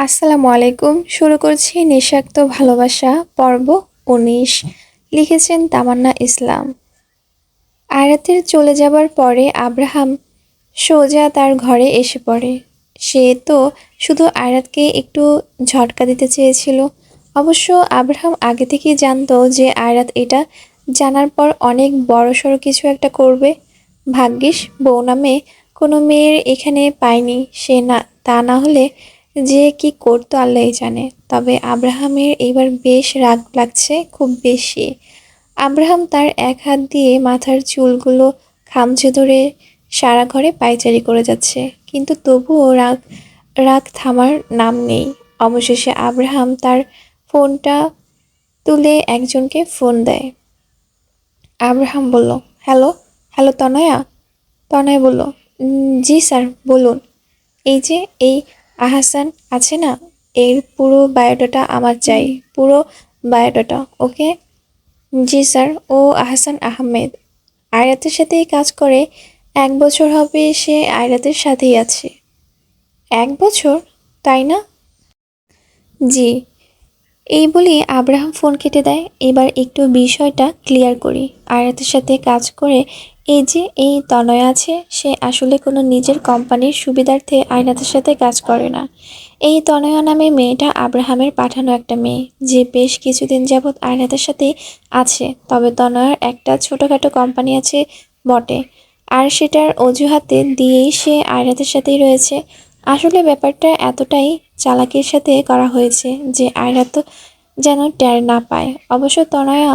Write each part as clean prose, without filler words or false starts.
আসসালামু আলাইকুম। শুরু করছি নিঃস্বার্থ ভালোবাসা পর্ব ১৯। লিখেছেন তামান্না ইসলাম। আয়াতের চলে যাবার পরে আব্রাহাম সোজা তার ঘরে এসে পড়ে। সে তো শুধু আয়াতকে একটু ঝটকা দিতে চেয়েছিল। অবশ্য আব্রাহাম আগে থেকেই জানতো যে আয়াত এটা জানার পর অনেক বড়সড় কিছু একটা করবে। ভাগ্যিস বউ নামে কোনো মেয়ের এখানে পায়নি সে, না তা না হলে যে কি করতো আল্লাহই জানে। তবে আব্রাহামের এইবার বেশ রাগ লাগছে, খুব বেশি। আব্রাহাম তার এক হাত দিয়ে মাথার চুলগুলো খামচে ধরে সারা ঘরে পায়চারি করে যাচ্ছে, কিন্তু তবুও রাগ রাগ থামার নাম নেই। অবশেষে আব্রাহাম তার ফোনটা তুলে একজনকে ফোন দেয়। আব্রাহাম বলল, হ্যালো। হ্যালো তনয়া। তনয় বলল, জি স্যার বলুন। এই যে এই আহাসান আছে না, এর পুরো বায়োডাটা আমার চাই, পুরো বায়োডাটা। ওকে। জি স্যার, ও আহসান আহমেদ। আয়রাতের সাথেই কাজ করে। ১ বছর হবে সে আয়রাতের সাথেই আছে। ১ বছর, তাই না? জি। এই বলে আব্রাহাম ফোন কেটে দেয়। এবার একটু বিষয়টা ক্লিয়ার করি। আয়াতের সাথে কাজ করে এই যে এই তনয় আছে, সে আসলে কোনো নিজের কোম্পানির সুবিধার্থে আয়নাতের সাথে কাজ করে না। এই তনয়া নামে মেয়েটা আব্রাহামের পাঠানো একটা মেয়ে, যে বেশ কিছুদিন যাবৎ আয়নাতের সাথে আছে। তবে তনয়ার একটা ছোটোখাটো কোম্পানি আছে বটে, আর সেটার অজুহাতে দিয়েই সে আয়নাতের সাথেই রয়েছে। আসলে ব্যাপারটা এতটাই চালাকির সাথে করা হয়েছে যে আয়রাত যেন টের না পায়। অবশ্য তনয়া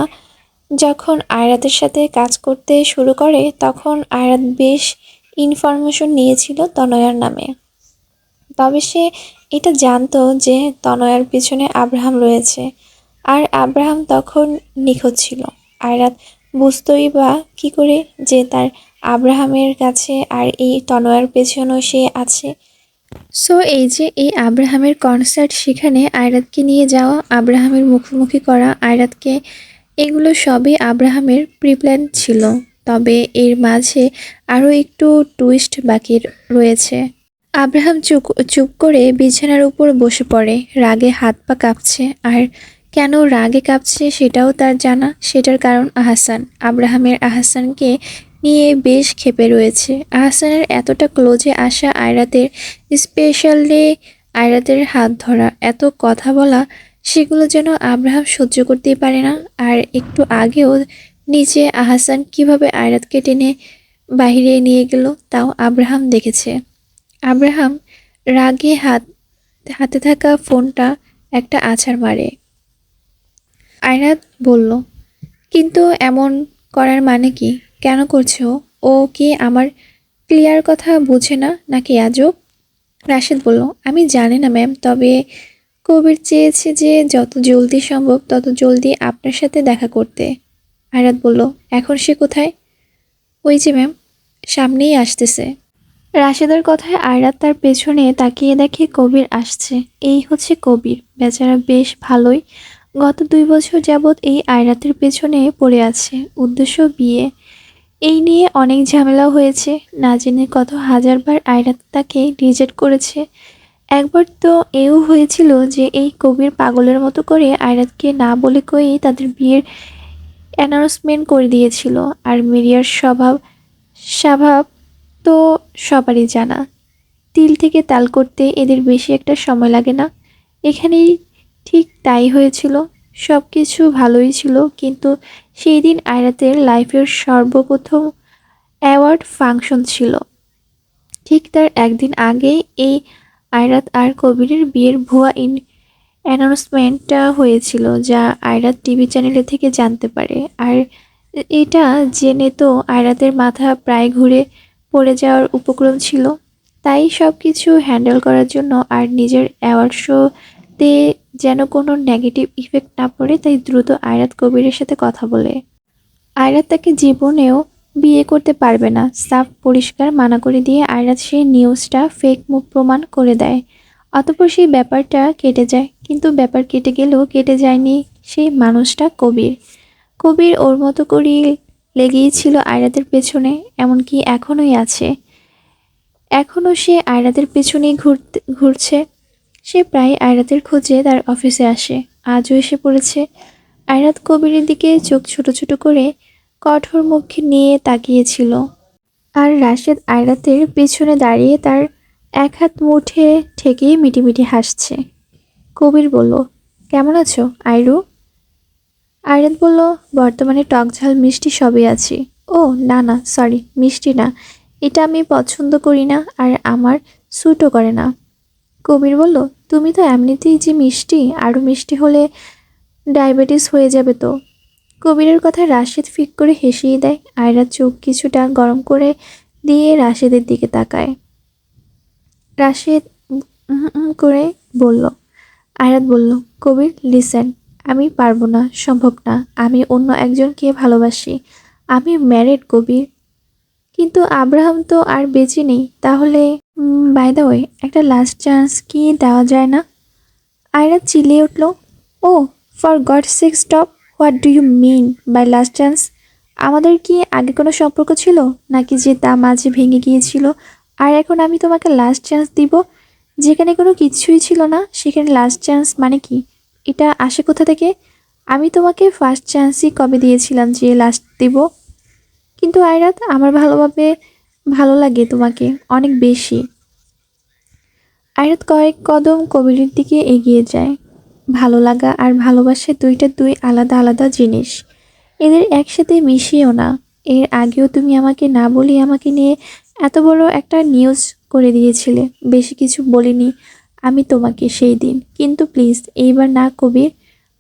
যখন আয়রাতের সাথে কাজ করতে শুরু করে তখন আয়রাত বেশ ইনফরমেশন নিয়েছিল তনয়ার নামে। তবে সে এটা জানতো যে তনয়ার পিছনে আব্রাহাম রয়েছে, আর আব্রাহাম তখন নিখোঁজ ছিল। আয়রাত বুঝতোই বা কী করে যে তার আব্রাহামের কাছে আর এই তনয়ার পেছনেও সে আছে। সো এই যে এই আব্রাহামের কনসার্ট, সেখানে আয়রাতকে নিয়ে যাওয়া, আব্রাহামের মুখোমুখি করা আয়রাতকে, এগুলো সবই আব্রাহামের প্রিপ্ল্যান ছিল। তবে এর মাঝে আরও একটু টুইস্ট বাকি রয়েছে। আব্রাহাম চুপ চুপ করে বিছানার উপর বসে পড়ে। রাগে হাত পা কাঁপছে, আর কেন রাগে কাঁপছে সেটাও তার জানা। সেটার কারণ আহাসান। আব্রাহামের আহাসানকে নিয়ে বেশ ক্ষেপে রয়েছে। আহাসানের এতটা ক্লোজে আসা আয়রাতের, স্পেশালি আয়রাতের হাত ধরা, এত কথা বলা, সেগুলো যেন আব্রাহাম সহ্য করতেই পারে না। আর একটু আগেও নিচে আহাসান কিভাবে আয়রাতকে টেনে বাহিরে নিয়ে গেল তাও আব্রাহাম দেখেছে। আব্রাহাম রাগে হাতে থাকা ফোনটা একটা আছাড় মারে। আয়রাত বলল, কিন্তু এমন করার মানে কি? কেন করছে ও? ও কি আমার ক্লিয়ার কথা বুঝে না নাকি আজব? রাশেদ বলল, আমি জানি না ম্যাম, তবে কবির চেয়েছে যে যত জলদি সম্ভব তত জলদি আপনার সাথে দেখা করতে। আয়রাত বলল, এখন সে কোথায়? ওই যে ম্যাম, সামনেই আসতেছে। রাশেদের কথায় আয়রাত তার পেছনে তাকিয়ে দেখে কবির আসছে। এই হচ্ছে কবির, বেচারা বেশ ভালোই গত ২ বছর যাবৎ এই আয়রাতের পেছনে পড়ে আছে। উদ্দেশ্য বিয়ে। এই নিয়ে অনেক ঝামেলা হয়েছে, না জেনে কত হাজারবার আয়রাত তাকে রিজেক্ট করেছে। একবার তো এও হয়েছিল যে এই কবির পাগলের মতো করে আয়রাতকে না বলে কয়েই তাদের বিয়ের অ্যানাউন্সমেন্ট করে দিয়েছিল। আর মিরিয়ার স্বভাব তো সবারই জানা। তিল থেকে তাল করতে এদের বেশি একটা সময় লাগে না। এখানেই ঠিক তাই হয়েছিল। সব কিছু ভালোই ছিল, কিন্তু সেই দিন আয়রাতের লাইফের সর্বপ্রথম অ্যাওয়ার্ড ফাংশন ছিল। ঠিক তার একদিন আগেই এই আয়রাত আর কবিরের বিয়ের ভুয়া অ্যানাউন্সমেন্টটা হয়েছিল, যা আয়রাত টিভি চ্যানেলে থেকে জানতে পারে। আর এটা জেনে তো আয়রাতের মাথা প্রায় ঘুরে পড়ে যাওয়ার উপক্রম ছিল। তাই সব কিছু হ্যান্ডেল করার জন্য আর নিজের অ্যাওয়ার্ড শোতে যেন কোনো নেগেটিভ ইফেক্ট না পড়ে, তাই দ্রুত আয়রাত কবিরের সাথে কথা বলে। আয়রাত তাকে জীবনেও বিয়ে করতে পারবে না সাফ পরিষ্কার মানা করে দিয়ে আয়রাত সেই নিউজটা ফেক মুখ প্রমাণ করে দেয়। অতঃপর সেই ব্যাপারটা কেটে যায়, কিন্তু ব্যাপার কেটে গেলেও কেটে যায়নি সেই মানুষটা কবির। কবির ওর মতো করেই লেগেই ছিল আয়রাতের পেছনে, এমনকি এখনোই আছে। এখনও সে আয়রাতের পেছনেই ঘুরছে। সে প্রায় আয়রাতের খোঁজে তার অফিসে আসে। আজও এসে পড়েছে। আয়রাত কবিরের দিকে চোখ ছোট ছোট করে কঠোর মুখে নিয়ে তাকিয়েছিল। আর রাশেদ আয়রাতের পেছনে দাঁড়িয়ে তার এক হাত মুঠে ঠেকিয়ে মিটিমিটি হাসছে। কবির বলল, কেমন আছো আইরু? আয়রাত বলল, বর্তমানে টক ঝাল মিষ্টি সবই আছে। ও না না, সরি, মিষ্টি না, এটা আমি পছন্দ করি না, আর আমার স্যুটও করে না। কবির বলল, তুমি তো এমনিতেই যে মিষ্টি, আরও মিষ্টি হলে ডায়াবেটিস হয়ে যাবে তো। কবিরের কথায় রাশেদ ফিক করে হেসেই দেয়। আয়রাত চোখ কিছুটা গরম করে দিয়ে রাশেদের দিকে তাকায়। রাশেদ করে বলল। আয়রাত বলল, কবির লিসেন, আমি পারবো না, সম্ভব না, আমি অন্য একজনকে ভালোবাসি, আমি ম্যারিড কবির। কিন্তু আব্রাহাম তো আর বেঁচে নেই, তাহলে বাই দ্য ওয়ে, একটা লাস্ট চান্স কি দেওয়া যায় না? আয়রাত চিল্লিয়ে উঠল, oh for God sake stop, what do you mean by last chance? আমাদের কি আগে কোনো সম্পর্ক ছিল নাকি যে তা মাঝে ভেঙে গিয়েছিল, আর এখন আমি তোমাকে লাস্ট চান্স দিব? যেখানে কোনো কিছুই ছিল না সেখানে লাস্ট চান্স মানে কি? এটা আসে কোথা থেকে? আমি তোমাকে ফার্স্ট চান্সই কবে দিয়েছিলাম যে লাস্ট দিব? কিন্তু আয়রাত, আমার ভালোভাবে ভালো লাগে তোমাকে অনেক বেশি। আয়রাত কয়েক কদম কবিরের দিকে এগিয়ে যায়। ভালো লাগা আর ভালোবাসা দুই আলাদা আলাদা জিনিস, এদের একসাথে মিশিয়েও না। এর আগেও তুমি আমাকে না বলে আমাকে নিয়ে এত বড় একটা নিউজ করে দিয়েছিলে। বেশি কিছু বলিনি আমি তোমাকে সেই দিন, কিন্তু প্লিজ এইবার না কবির,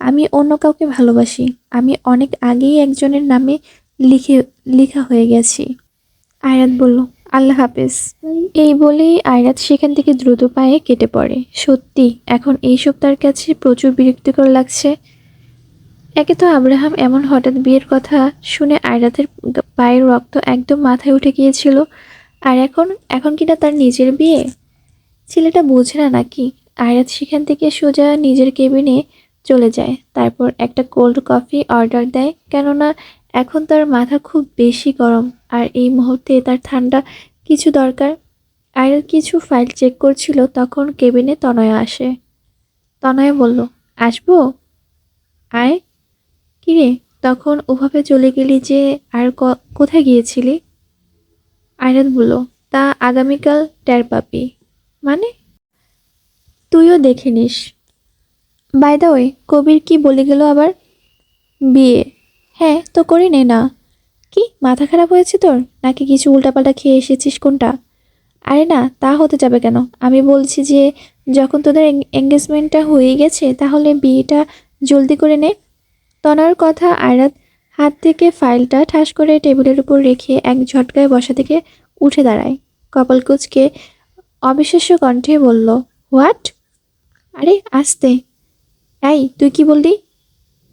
আমি অন্য কাউকে ভালোবাসি। আমি অনেক আগেই একজনের নামে লিখে লেখা হয়ে গেছি। আয়রাত বলল, আল্লাহ হাফেজ। এই বলেই আয়রাত সেখান থেকে দ্রুত পায়ে কেটে পড়ে। সত্যি এখন এইসব তার কাছে প্রচুর বিরক্তিকর লাগছে। একে তো আব্রাহাম এমন হঠাৎ বিয়ের কথা শুনে আয়রাতের পায়ের রক্ত একদম মাথায় উঠে গিয়েছিল, আর এখন এখন কিনা তার নিজের বিয়ে। ছেলেটা বোঝে না নাকি? আয়রাত সেখান থেকে সোজা নিজের কেবিনে চলে যায়। তারপর একটা কোল্ড কফি অর্ডার দেয়, কেননা এখন তার মাথা খুব বেশি গরম, আর এই মুহূর্তে তার ঠান্ডা কিছু দরকার। আয়রাত কিছু ফাইল চেক করছিল, তখন কেবিনে তনয়া আসে। তনয়া বলল, আসবো? আয়। কিরে, তখন ওভাবে চলে গেলি যে, আর কোথায় গিয়েছিলি? আয়রাত বলল, তা আগামীকাল টের পাবি। মানে? তুইও দেখে নিস। বাই দ্য ওয়ে, কবির কি বলে গেল আবার? বিয়ে? হ্যাঁ তো করে নে না। কি মাথা খারাপ হয়েছে তোর, নাকি কিছু উল্টাপাল্টা খেয়ে এসেছিস কোনটা? আরে না, তা হতে যাবে কেন? আমি বলছি যে যখন তোদের এঙ্গেজমেন্টটা হয়ে গেছে তাহলে বিয়েটা জলদি করে নে। তনার কথা আয়রাত হাত থেকে ফাইলটা ঠাস করে টেবিলের উপর রেখে এক ঝটকায় বসা থেকে উঠে দাঁড়ায়। কপাল কুঁচকে অবিশ্বাস্য কণ্ঠে বলল, হোয়াট? আরে আস্তে। এই তুই কি বললি?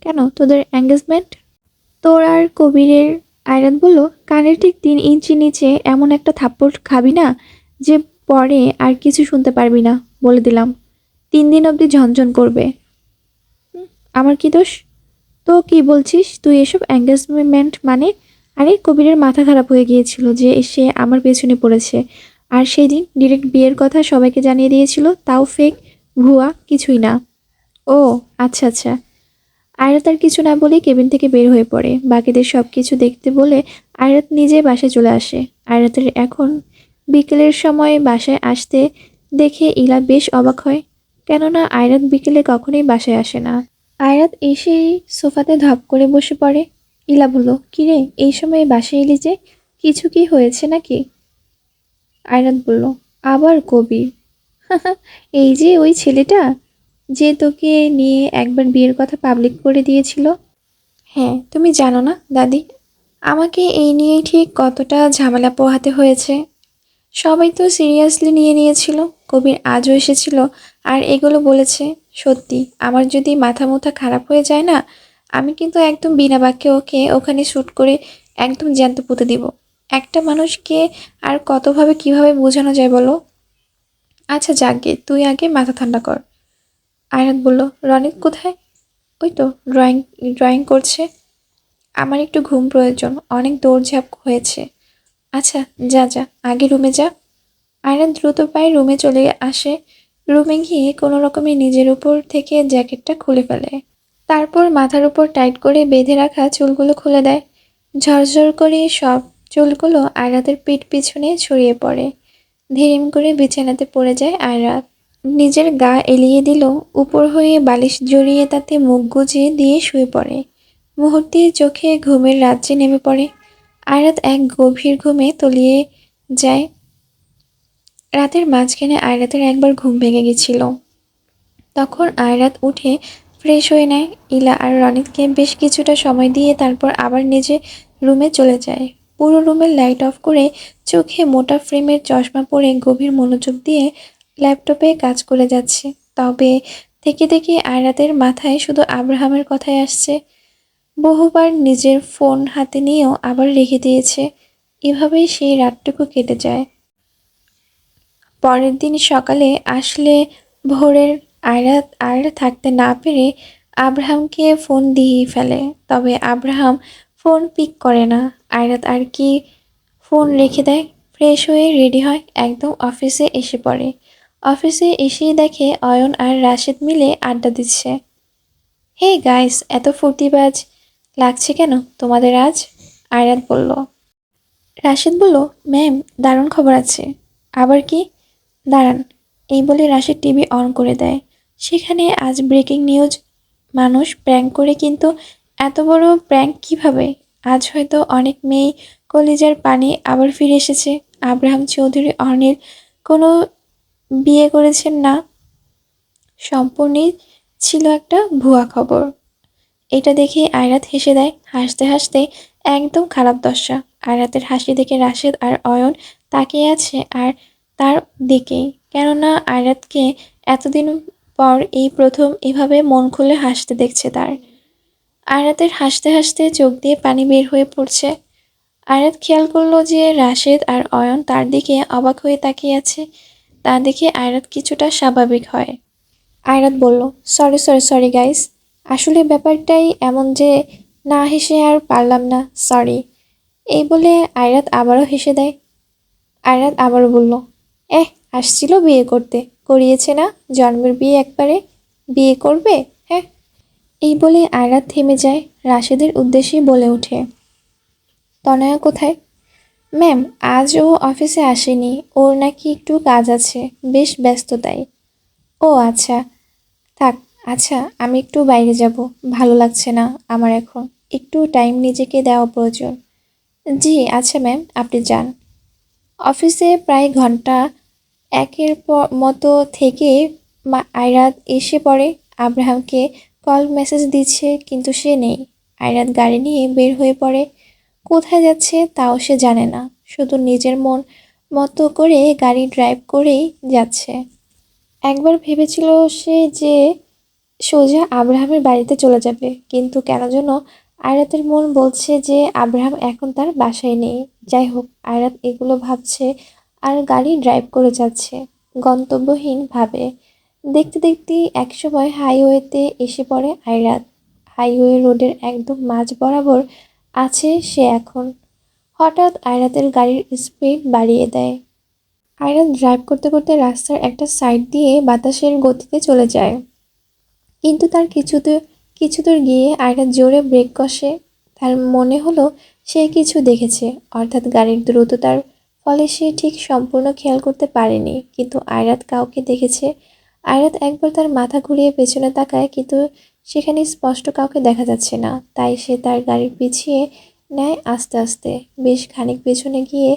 কেন, তোদের এঙ্গেজমেন্ট? তোর আর কবিরের। আয়রাত বলল, কানের ঠিক 3 ইঞ্চি নিচে এমন একটা থাপ্পড় খাবি না যে পরে আর কিছু শুনতে পারবি না, বলে দিলাম। 3 দিন অবধি ঝনঝন করবে। আমার কি দোষ? তো কি বলছিস তুই এসব এঙ্গেজমেন্ট মানে? আরে কবিরের মাথা খারাপ হয়ে গিয়েছিল যে সে আমার পেছনে পড়েছে, আর সেই দিন ডিরেক্ট বিয়ের কথা সবাইকে জানিয়ে দিয়েছিল, তাও ফেক, ভুয়া, কিছুই না। ও আচ্ছা আচ্ছা। আয়রাত আর কিছু না বলেই কেবিন থেকে বের হয়ে পড়ে। বাকিদের সব কিছু দেখতে বলে আয়রাত নিজে বাসায় চলে আসে। আয়রাতের এখন বিকেলের সময় বাসায় আসতে দেখে ইলা বেশ অবাক হয়, কেননা আয়রাত বিকেলে কখনোই বাসায় আসে না। আয়রাত এসেই সোফাতে ধপ করে বসে পড়ে। ইলা বলল, কিরে এই সময় বাসায় এলি যে, কিছু কি হয়েছে নাকি? আয়রাত বলল, আবার কবির? এই যে ওই ছেলেটা যে তোকে নিয়ে একবার বিয়ের কথা পাবলিক করে দিয়েছিল। হ্যাঁ, তুমি জানো না দাদি, আমাকে এই নিয়ে ঠিক কতটা ঝামেলা পোহাতে হয়েছে। সবাই তো সিরিয়াসলি নিয়ে নিয়েছিল। কবির আজও এসেছিল আর এগুলো বলেছে। সত্যি আমার যদি মাথা মুথা খারাপ হয়ে যায় না, আমি কিন্তু একদম বিনা বাক্যে ওকে ওখানে শ্যুট করে একদম জ্যান্ত পুঁতে দিব। একটা মানুষকে আর কতভাবে কিভাবে বোঝানো যায় বলো? আচ্ছা যাকগে, তুই আগে মাথা ঠান্ডা কর। আয়রাত বলল, রনিত কোথায়? ওই তো ড্রয়িং ড্রয়িং করছে। আমার একটু ঘুম প্রয়োজন, অনেক দৌড়ঝাঁপ হয়েছে। আচ্ছা যা যা, আগে রুমে যা। আয়রাত দ্রুত পায়ে রুমে চলে আসে। রুমে গিয়ে কোনো রকমে নিজের উপর থেকে জ্যাকেটটা খুলে ফেলে। তারপর মাথার উপর টাইট করে বেঁধে রাখা চুলগুলো খুলে দেয়। ঝরঝর করে সব চুলগুলো আয়রাতের পিঠ পিছনে ছড়িয়ে পড়ে। ধীরেম করে বিছানাতে পড়ে যায় আয়রাত। নিজের গা এলিয়ে দিল, উপর হয়ে বালিশ জড়িয়ে তাতে মুখ গুজে দিয়ে শুয়ে পড়ে। মুহূর্তের চোখে ঘুমের রাজ্যে নেমে পড়ে। আয়রাত এক গভীর ঘুমে তলিয়ে যায়। রাতের মাঝখানে আয়রাতের একবার ঘুম ভেঙে গেছিল। তখন আয়রাত উঠে ফ্রেশ হয়ে নেয়। ইলা আর রনিতকে বেশ কিছুটা সময় দিয়ে তারপর আবার নিজে রুমে চলে যায়। পুরো রুমের লাইট অফ করে চোখে মোটা ফ্রেমের চশমা পরে গভীর মনোযোগ দিয়ে ল্যাপটপে কাজ করে যাচ্ছে। তবে থেকে থেকে আয়রাতের মাথায় শুধু আব্রাহামের কথাই আসছে। বহুবার নিজের ফোন হাতে নিয়েও আবার রেখে দিয়েছে। এভাবেই সেই রাতটুকু কেটে যায়। পরের দিন সকালে আসলে ভোরের আয়রাত আর থাকতে না পেরে আব্রাহামকে ফোন দিয়েই ফেলে। তবে আব্রাহাম ফোন পিক করে না। আয়রাত আর কি ফোন রেখে দেয়। ফ্রেশ হয়ে রেডি হয়, একদম অফিসে এসে পড়ে। অফিসে এসেই দেখে অয়ন আর রাশেদ মিলে আড্ডা দিচ্ছে। হে গাইস, এত ফুর্তিবাজ লাগছে কেন তোমাদের আজ? আয়রাত বলল। রাশেদ বলল, ম্যাম, দারুণ খবর আছে। আবার কি? দাঁড়ান। এই বলে রাশেদ টিভি অন করে দেয়। সেখানে আজ ব্রেকিং নিউজ। মানুষ প্র্যাঙ্ক করে, কিন্তু এত বড় প্র্যাঙ্ক কিভাবে? আজ হয়তো অনেক মেয়ে কলিজার পানি আবার ফিরে এসেছে। আব্রাহাম চৌধুরী অনিল কোনো বিয়ে করেছেন না, সম্পূর্ণই ছিল একটা ভুয়া খবর। এটা দেখে আয়রাত হেসে দেয়, হাসতে হাসতে একদম খারাপ দশা। আয়রাতের হাসি দেখে রাশেদ আর অয়ন তাকিয়ে আছে আর তার দিকেই, কেননা আয়রাতকে এতদিন পর এই প্রথম এভাবে মন খুলে হাসতে দেখছে তার। আয়রাতের হাসতে হাসতে চোখ দিয়ে পানি বের হয়ে পড়ছে। আয়রাত খেয়াল করলো যে রাশেদ আর অয়ন তার দিকে অবাক হয়ে তাকিয়ে আছে। তা দেখে আয়রাত কিছুটা স্বাভাবিক হয়। আয়রাত বলল, সরি সরি সরি গাইস, আসলে ব্যাপারটাই এমন যে না হেসে আর পারলাম না, সরি। এই বলে আয়রাত আবারও হেসে দেয়। আয়রাত আবারও বলল, আসছিল বিয়ে করতে, করিয়েছে না, জন্মের বিয়ে একবারে, বিয়ে করবে? হ্যাঁ। এই বলে আয়রাত থেমে যায়। রাশেদের উদ্দেশ্যে বলে ওঠে, তনয়া কোথায়? ম্যাম, আজ ও অফিসে আসেনি, ওর নাকি একটু কাজ আছে, বেশ ব্যস্ত তাই। ও আচ্ছা, থাক। আচ্ছা, আমি একটু বাইরে যাব, ভালো লাগছে না আমার এখন, একটু টাইম নিজেকে দেওয়া প্রয়োজন। জি আচ্ছা ম্যাম, আপনি যান। অফিসে প্রায় ঘন্টা একের মতো থেকে আয়রাত এসে পড়ে। আব্রাহামকে কল মেসেজ দিচ্ছে, কিন্তু সে নেই। আয়রাত গাড়ি নিয়ে বের হয়ে পড়ে। কোথায় যাচ্ছে তাও সে জানে না, শুধু নিজের মন মতো করে গাড়ি ড্রাইভ করেই যাচ্ছে। একবার ভেবেছিল সে যে সোজা আব্রাহামের বাড়িতে চলে যাবে, কিন্তু কেন যেন আয়রাতের মন বলছে যে আব্রাহাম এখন তার বাসায় নেই। যাই হোক, আয়রাত এগুলো ভাবছে আর গাড়ি ড্রাইভ করে যাচ্ছে গন্তব্যহীন ভাবে। দেখতে দেখতে একসময় হাইওয়েতে এসে পড়ে আয়রাত। হাইওয়ে রোডের একদম মাঝ বরাবর আছে সে এখন। হঠাৎ আয়রাতের গাড়ির স্পিড বাড়িয়ে দেয়। আয়রাত ড্রাইভ করতে করতে রাস্তার একটা সাইড দিয়ে বাতাসের গতিতে চলে যায়। কিন্তু তার কিছু দূর গিয়ে আয়রাত জোরে ব্রেক কষে। তার মনে হলো সে কিছু দেখেছে, অর্থাৎ গাড়ির দ্রুততার ফলে সে ঠিক সম্পূর্ণ খেয়াল করতে পারেনি, কিন্তু আয়রাত কাউকে দেখেছে। আয়রাত একবার তার মাথা ঘুরিয়ে পেছনে তাকায়, কিন্তু সেখানে স্পষ্ট কাউকে দেখা যাচ্ছে না। তাই সে তার গাড়ি পিছিয়ে নেয় আস্তে আস্তে। বেশ খানিক পেছনে গিয়ে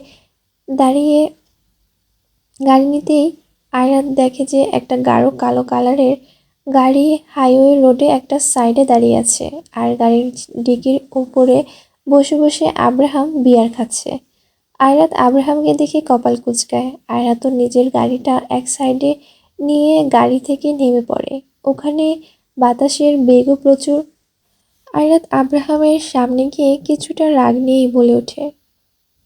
দাঁড়িয়ে গাড়ি নিতেই আয়রাত দেখে যে একটা গাঢ় কালো কালারের গাড়ি হাইওয়ে রোডে একটা সাইডে দাঁড়িয়ে আছে, আর গাড়ির ডিকির উপরে বসে বসে আব্রাহাম বিয়ার খাচ্ছে। আয়রাত আব্রাহামকে দেখে কপাল কুঁচকায়। আয়রাতও নিজের গাড়িটা এক সাইডে নিয়ে গাড়ি থেকে নেমে পড়ে। ওখানে বাতাসের বেগও প্রচুর। আয়রাত আব্রাহামের সামনে গিয়ে কিছুটা রাগ নিয়েই বলে ওঠে,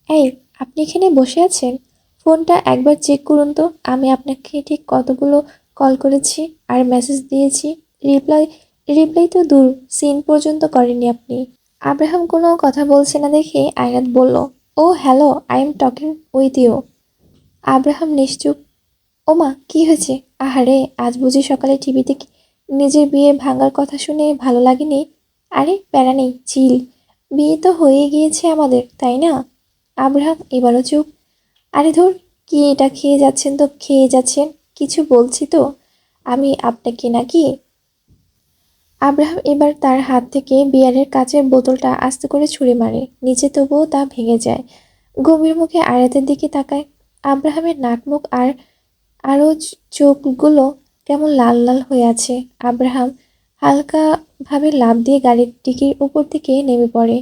এই, আপনি এখানে বসে আছেন? ফোনটা একবার চেক করুন তো, আমি আপনাকে ঠিক কতগুলো কল করেছি আর মেসেজ দিয়েছি, রিপ্লাই রিপ্লাই তো দূর, সিন পর্যন্ত করেননি আপনি। আব্রাহাম কোনো কথা বলছে না দেখে আয়রাত বলল, ও hello, I am talking with you. Abraham নিশ্চুপ। ও ওমা কি হয়েছে? আহারে, আজ বুঝি সকালে টিভিতে নিজের বিয়ে ভাঙার কথা শুনে ভালো লাগেনি? আরে প্যারা নেই, চিল। বিয়ে তো হয়ে গিয়েছে আমাদের, তাই না? আব্রাহাম এবারও চুপ। আরে ধুর, কি এটা? খেয়ে যাচ্ছেন তো খেয়ে যাচ্ছেন, কিছু বলছি তো আমি আপনাকে নাকি। আব্রাহাম এবার তার হাত থেকে বিয়ারের কাচের বোতলটা আস্তে করে ছুঁড়ে মারে নিচে, তবুও তা ভেঙে যায়। গম্ভীর মুখে আয়াতের দিকে তাকায়। আব্রাহামের নাক মুখ আর আরও চোখগুলো কেমন লাল লাল হয়ে আছে। আব্রাহাম হালকাভাবে লাফ দিয়ে গাড়ির ডিকির উপর থেকে নেমে পড়ে,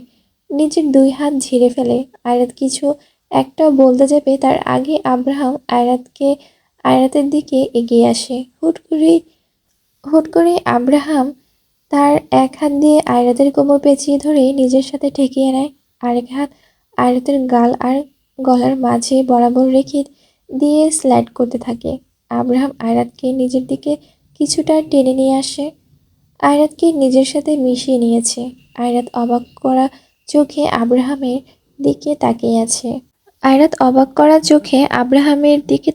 নিজের দুই হাত ঝেড়ে ফেলে। আয়রাত কিছু একটা বলতে যাবে তার আগে আব্রাহাম আয়রাতের দিকে এগিয়ে আসে। হুট করে আব্রাহাম তার এক হাত দিয়ে আয়রাতের কোমর পেঁচিয়ে ধরে নিজের সাথে ঠেকিয়ে নেয়, আরেক হাত আয়রাতের গাল আর গলার মাঝে বরাবর রেখে দিয়ে স্লাইড করতে থাকে। আব্রাহাম আয়রাতকে নিজের দিকে কিছুটা টেনে নিয়ে আসে, আয়রাতকে নিজের সাথে মিশিয়ে নিয়েছে। আয়রাত অবাক করা চোখে আব্রাহামের দিকে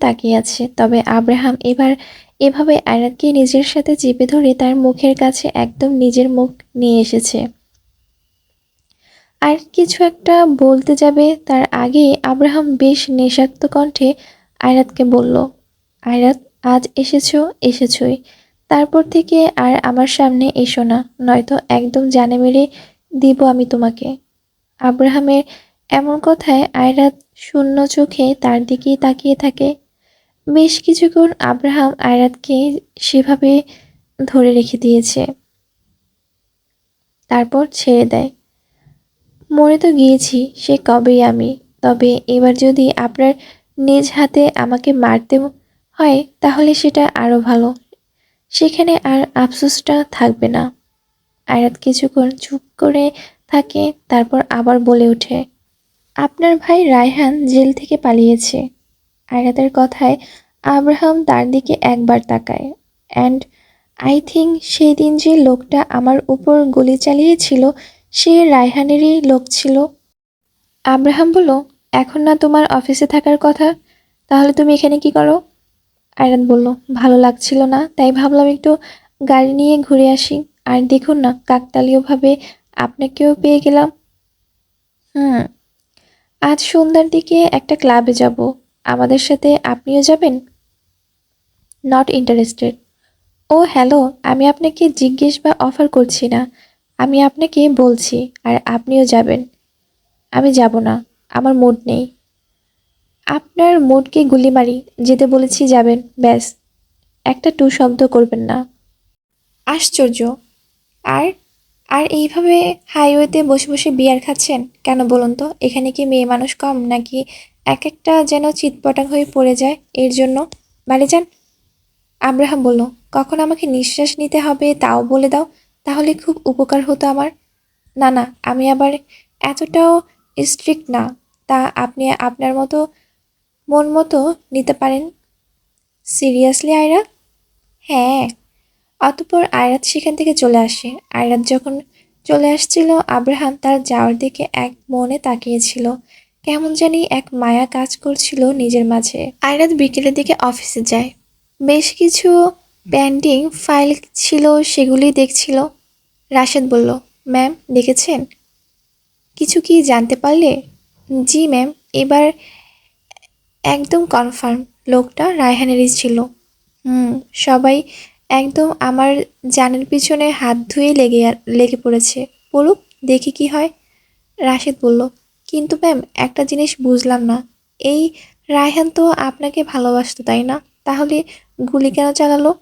তাকিয়ে আছে। তবে আব্রাহাম এবার এভাবে আয়রাতকে নিজের সাথে চেপে ধরে তার মুখের কাছে একদম নিজের মুখ নিয়ে এসেছে। আর কিছু একটা বলতে যাবে তার আগে আব্রাহাম বেশ নেশাক্ত কণ্ঠে আয়রাতকে বলল, আয়রাত, আজ এসেছই। তারপর থেকে আর আমার সামনে এসো না, নয়তো একদম জানে মেরে দিব আমি তোমাকে। আব্রাহামের এমন কথায় আয়রাত শূন্য চোখে তার দিকেই তাকিয়ে থাকে। বেশ কিছুক্ষণ আব্রাহাম আয়রাতকে সেভাবে ধরে রেখে দিয়েছে, তারপর ছেড়ে দেয়। মরে তো গিয়েছি সে কবেই আমি, তবে এবার যদি আপনার নিজ হাতে আমাকে মারতে হয় তাহলে সেটা আরও ভালো, সেখানে আর আফসোসটা থাকবে না। আয়রাত কিছুক্ষণ চুপ করে থাকে, তারপর আবার বলে ওঠে, আপনার ভাই রায়হান জেল থেকে পালিয়েছে। আয়রাতের কথায় আব্রাহাম তার দিকে একবার তাকায়। অ্যান্ড আই থিঙ্ক সেই দিন যে লোকটা আমার উপর গুলি চালিয়েছিল সে রায়হানেরই লোক ছিল। আব্রাহাম বলল, এখন না তোমার অফিসে থাকার কথা, তাহলে তুমি এখানে কি করো? আয়রাত বলল, ভালো লাগছিল না, তাই ভাবলাম একটু গাড়ি নিয়ে ঘুরে আসি। আর দেখুন না, কাকতালীয়ভাবে আপনাকেও পেয়ে গেলাম। হুম, আজ সন্ধ্যার দিকে একটা ক্লাবে যাব, আমাদের সাথে আপনিও যাবেন? Not interested. ও হ্যালো, আমি আপনাকে জিজ্ঞেস বা অফার করছি না, আমি আপনাকে বলছি। আর আপনিও যাবেন? আমি যাব না, আমার মুড নেই। আপনার মুডকে গুলি মারি, যেতে বলেছি যাবেন, ব্যাস। একটা টু শব্দ করবেন না। আশ্চর্য। আর আর এইভাবে হাইওয়েতে বসে বসে বিয়ার খাচ্ছেন কেন বলুন তো? এখানে কি মেয়ে মানুষ কম নাকি? এক একটা যেন চিৎপটাং হয়ে পড়ে যায় এর জন্য। বাড়ি যান। আব্রাহাম বলল, কখন আমাকে নিঃশ্বাস নিতে হবে তাও বলে দাও, তাহলে খুব উপকার হতো আমার। না না, আমি আবার এতটাও স্ট্রিক্ট না, তা আপনি আপনার মতো মন মতো নিতে পারেন। সিরিয়াসলি আয়রা? হ্যাঁ। অতঃপর আয়রাত সেখান থেকে চলে আসে। আয়রাত যখন চলে আসছিল আব্রাহাম তার যাওয়ার দিকে এক মনে তাকিয়েছিল। কেমন জানি এক মায়া কাজ করছিল নিজের মাঝে। আয়রাত বিকেলের দিকে অফিসে যায়। বেশ কিছু পেন্ডিং ফাইল ছিল, সেগুলি দেখছিল। রাশেদ বলল, ম্যাম দেখেছেন? কিছু কি জানতে পারলে? জি ম্যাম, এবার একদম কনফার্ম লোকটা রায়হানেরই ছিল। হুম, সবাই একদম আমার জানের পিছনে হাত ধুয়ে লেগে পড়েছে। পড়ুক, দেখি কি হয়। রাশেদ বলল, কিন্তু ম্যাম একটা জিনিস বুঝলাম না, এই রায়হান তো আপনাকে ভালোবাসতো তাই না? তাহলে গুলি কেন চালালো?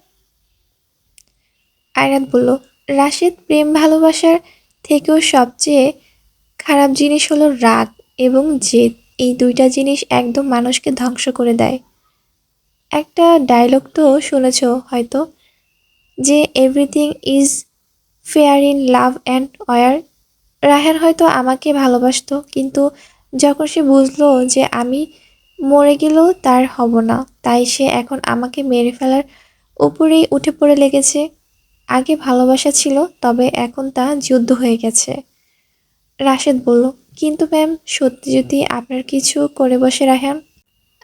আয়রাত বলল, রাশেদ প্রেম ভালোবাসার থেকেও সবচেয়ে খারাপ জিনিস হলো রাগ এবং জেদ। এই দুইটা জিনিস একদম মানুষকে ধ্বংস করে দেয়। একটা ডায়লগ তো শুনেছ হয়তো, যে everything is fair in love and war. Raihan হয়তো আমাকে ভালোবাসতো, কিন্তু যখন সে বুঝলো যে আমি মরে গেলেও তার হব না, তাই সে এখন আমাকে মেরে ফেলার উপরেই উঠে পড়ে লেগেছে। আগে ভালোবাসা ছিল, তবে এখন তা যুদ্ধ হয়ে গেছে। রাশেদ বলল, কিন্তু ম্যাম সত্যি যদি আপনার কিছু করে বসে রায়হান?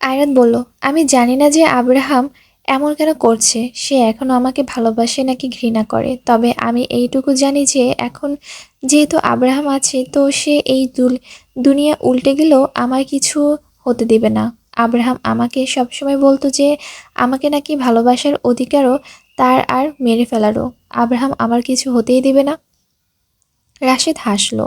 আয়রাত বলল, আমি জানি না যে আব্রাহাম এমন কেন করছে? সে এখনো আমাকে ভালোবাসে নাকি ঘৃণা করে? তবে আমি এইটুকু জানি যে এখন যেহেতু আব্রাহাম আছে, তো সে এই দুনিয়া উল্টে গেলেও আমার কিছু হতে দেবে না। আব্রাহাম আমাকে সবসময় বলতো যে আমাকে নাকি ভালোবাসার অধিকারও তার, আর মেরে ফেলারও। আব্রাহাম আমার কিছু হতেই দেবে না। রাশেদ হাসলো।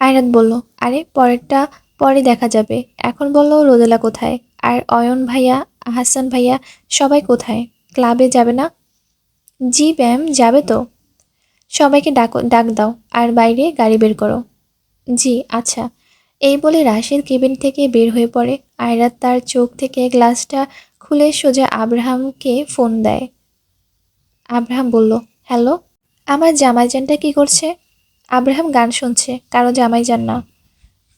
আয়রাত বলল, আরে পরেরটা পরে দেখা যাবে। এখন বলল রোদেলা কোথায়? আর অয়ন ভাইয়া, আহসান ভাইয়া সবাই কোথায়? ক্লাবে যাবে না? জি ম্যাম, যাবে তো। সবাইকে ডাক দাও আর বাইরে গাড়ি বের করো। জি আচ্ছা। এই বলে রাশেদ কেবিন থেকে বের হয়ে পড়ে। আয়রাত তার চোখ থেকে গ্লাসটা খুলে সোজা আব্রাহামকে ফোন দেয়। আব্রাহাম বলল, হ্যালো। আমার জামাইজানটা কি করছে? আব্রাহাম গান শুনছে। কারো জামাইজান না।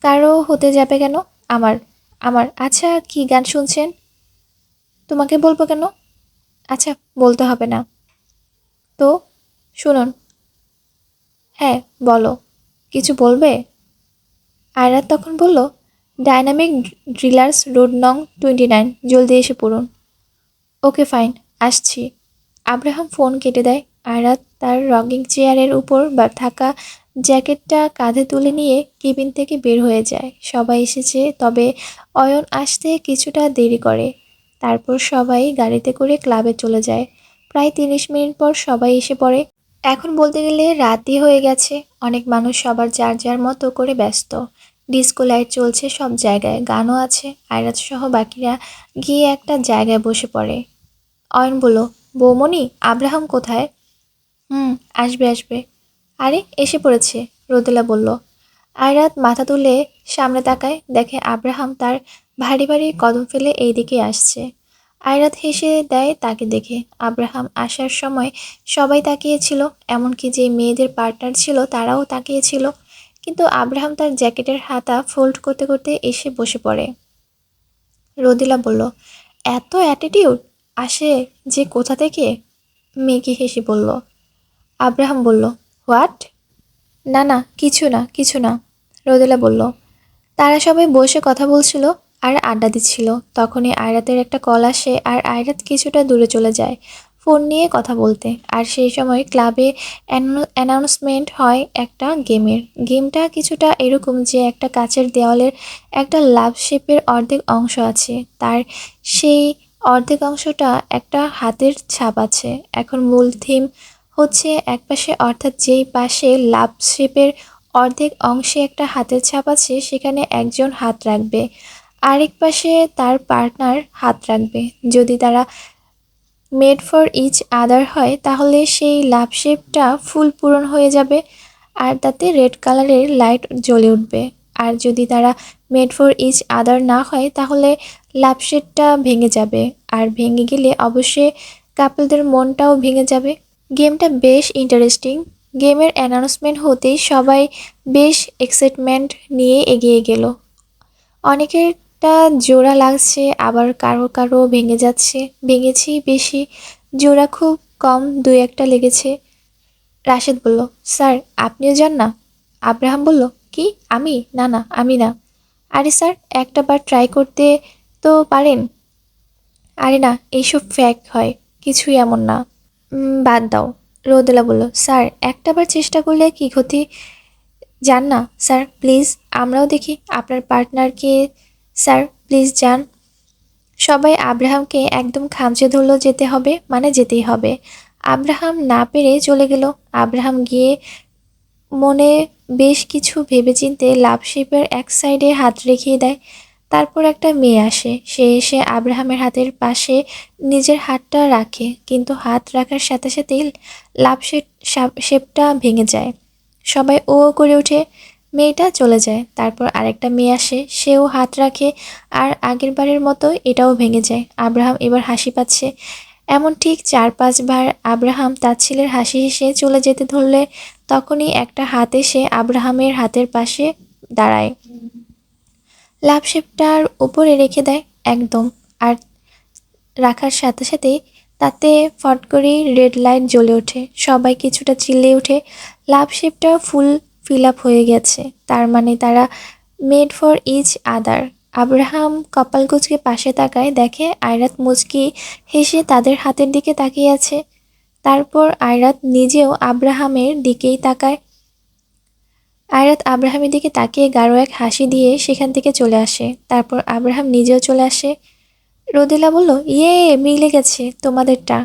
কারো হতে যাবে কেন? আমার। আমার আচ্ছা, কি গান শুনছেন? তোমাকে বলবো কেন? আচ্ছা, বলতে হবে না তো। শুনুন। হ্যাঁ, বলো। কিছু বলবে? আয়রাত তখন বলল, ডাইনামিক ড্রিলার্স রোড নং 29, জলদি এসে পড়ুন। ওকে ফাইন, আসছি। আব্রাহাম ফোন কেটে দেয়। আয়রাত তার রকিং চেয়ারের উপর বা থাকা জ্যাকেটটা কাঁধে তুলে নিয়ে কেবিন থেকে বের হয়ে যায়। সবাই এসেছে, তবে অয়ন আসতে কিছুটা দেরি করে। তারপর সবাই গাড়িতে করে ক্লাবে চলে যায়। প্রায় 30 মিনিট পর সবাই এসে পড়ে। এখন বলতে গেলে রাতই হয়ে গেছে। অনেক মানুষ সবার যার যার মতো করে ব্যস্ত। ডিস্কো লাইট চলছে সব জায়গায়, গানও আছে। আয়রাত সহ বাকিরা গিয়ে একটা জায়গায় বসে পড়ে। অয়ন বলল, বৌমণি, আব্রাহাম কোথায়? হুম, আসবে আসবে। আরে এসে পড়েছে, রোদেলা বলল। আয়রাত মাথা তুলে সামনে তাকায়, দেখে আব্রাহাম তার ভারী ভারী কদম ফেলে এই দিকে আসছে। আয়রাত হেসে দেয় তাকে দেখে। আব্রাহাম আসার সময় সবাই তাকিয়েছিল, এমনকি যে মেয়েদের পার্টনার ছিল তারাও তাকিয়েছিল। কিন্তু আব্রাহাম তার জ্যাকেটের হাতা ফোল্ড করতে করতে এসে বসে পড়ে। রোদেলা বলল, এত অ্যাটিটিউড আসে যে কোথা থেকে? মেকি হেসে বলল। আব্রাহাম বলল, হোয়াট? না না, কিছু না কিছু না, রোদেলা বলল। তারা সবাই বসে কথা বলছিল আর আড্ডা দিচ্ছিল। তখনই আয়রাতের একটা কল আসে আর আয়রাত কিছুটা দূরে চলে যায় ফোন নিয়ে কথা বলতে। আর সেই সময় ক্লাবে অ্যানাউন্সমেন্ট হয় একটা গেমের। গেমটা কিছুটা এরকম যে একটা কাচের দেওয়ালের একটা লাভ শেপের অর্ধেক অংশ আছে, তার সেই অর্ধেক অংশটা একটা হাতের ছাপ আছে। এখন মূল থিম হচ্ছে একপাশে, অর্থাৎ যেই পাশে লাভ শেপের অর্ধেক অংশে একটা হাতের ছাপ আছে সেখানে একজন হাত রাখবে, আরেক পাশে তার পার্টনার হাত রাখবে। যদি তারা মেড ফর ইচ আদার হয় তাহলে সেই লাভ শেপটা ফুল পূরণ হয়ে যাবে আর তাতে রেড কালারের লাইট জ্বলে উঠবে। আর যদি তারা মেড ফর ইচ আদার না হয় তাহলে লাভ শেপটা ভেঙে যাবে, আর ভেঙে গেলে অবশ্যই কাপলদের মনটাও ভেঙে যাবে। গেমটা বেশ ইন্টারেস্টিং। গেমের অ্যানাউন্সমেন্ট হতেই সবাই বেশ এক্সাইটমেন্ট নিয়ে এগিয়ে গেল। অনেকেরটা জোড়া লাগছে, আবার কারো কারো ভেঙে যাচ্ছে। ভেঙেছি বেশি, জোড়া খুব কম, দুই একটা লেগেছে। রাশেদ বলল, স্যার আপনিও যান না? আব্রাহাম বলল, কি আমি? না না, আমি না। আরে স্যার, একটা বার ট্রাই করতে তো পারেন। আরে না, এইসব ফ্যাক হয়, কিছুই এমন না। বাদ দাও, রোদেলা বলল। স্যার একটা বার চেষ্টা করলে কি ক্ষতি? যান না স্যার, প্লিজ, আমরাও দেখি আপনার পার্টনারকে। স্যার প্লিজ যান। সবাই আব্রাহামকে একদম খামচে ধরলো, যেতে হবে মানে যেতেই হবে। আব্রাহাম না পেরে চলে গেল। আব্রাহাম গিয়ে মনে বেশ কিছু ভেবেচিন্তে লাভ শেপের এক সাইডে হাত রেখে দেয়। তারপর একটা মেয়ে আসে, সে এসে আব্রাহামের হাতের পাশে নিজের হাতটা রাখে, কিন্তু হাত রাখার সাথে সাথেই লাভ শেপটা ভেঙে যায়। সবাই ও করে ওঠে। মেয়েটা চলে যায়। তারপর আরেকটা মেয়ে আসে, সেও হাত রাখে, আর আগের বারের মতো এটাও ভেঙে যায়। আব্রাহাম এবার হাসি পাচ্ছে। এমন ঠিক 4-5 বার আব্রাহাম তার ছেলের হাসি হেসে চলে যেতে ধরলে তখনই একটা হাত এসে আব্রাহামের হাতের পাশে দাঁড়ায়, লাভ শেপটার উপরে রেখে দেয় একদম। আর রাখার সাথে সাথেই তাতে ফট করেই রেড লাইট জ্বলে ওঠে। সবাই কিছুটা চিল্লে ওঠে। লাভ শেপটা ফুল ফিল আপ হয়ে গেছে, তার মানে তারা made for each other. Abraham কপাল কুঁচকে পাশে তাকায়, দেখে আয়রাত মুচকি হেসে তাদের হাতের দিকে তাকিয়ে আছে। তারপর আয়রাত নিজেও আব্রাহামের দিকেই তাকায়। আয়রাত আব্রাহামের দিকে তাকিয়ে গাঢ় এক হাসি দিয়ে সেখান থেকে চলে আসে। তারপর আব্রাহাম নিজেও চলে আসে। রোদেলা বলল, ইয়ে, মিলে গেছে তোমাদেরটা।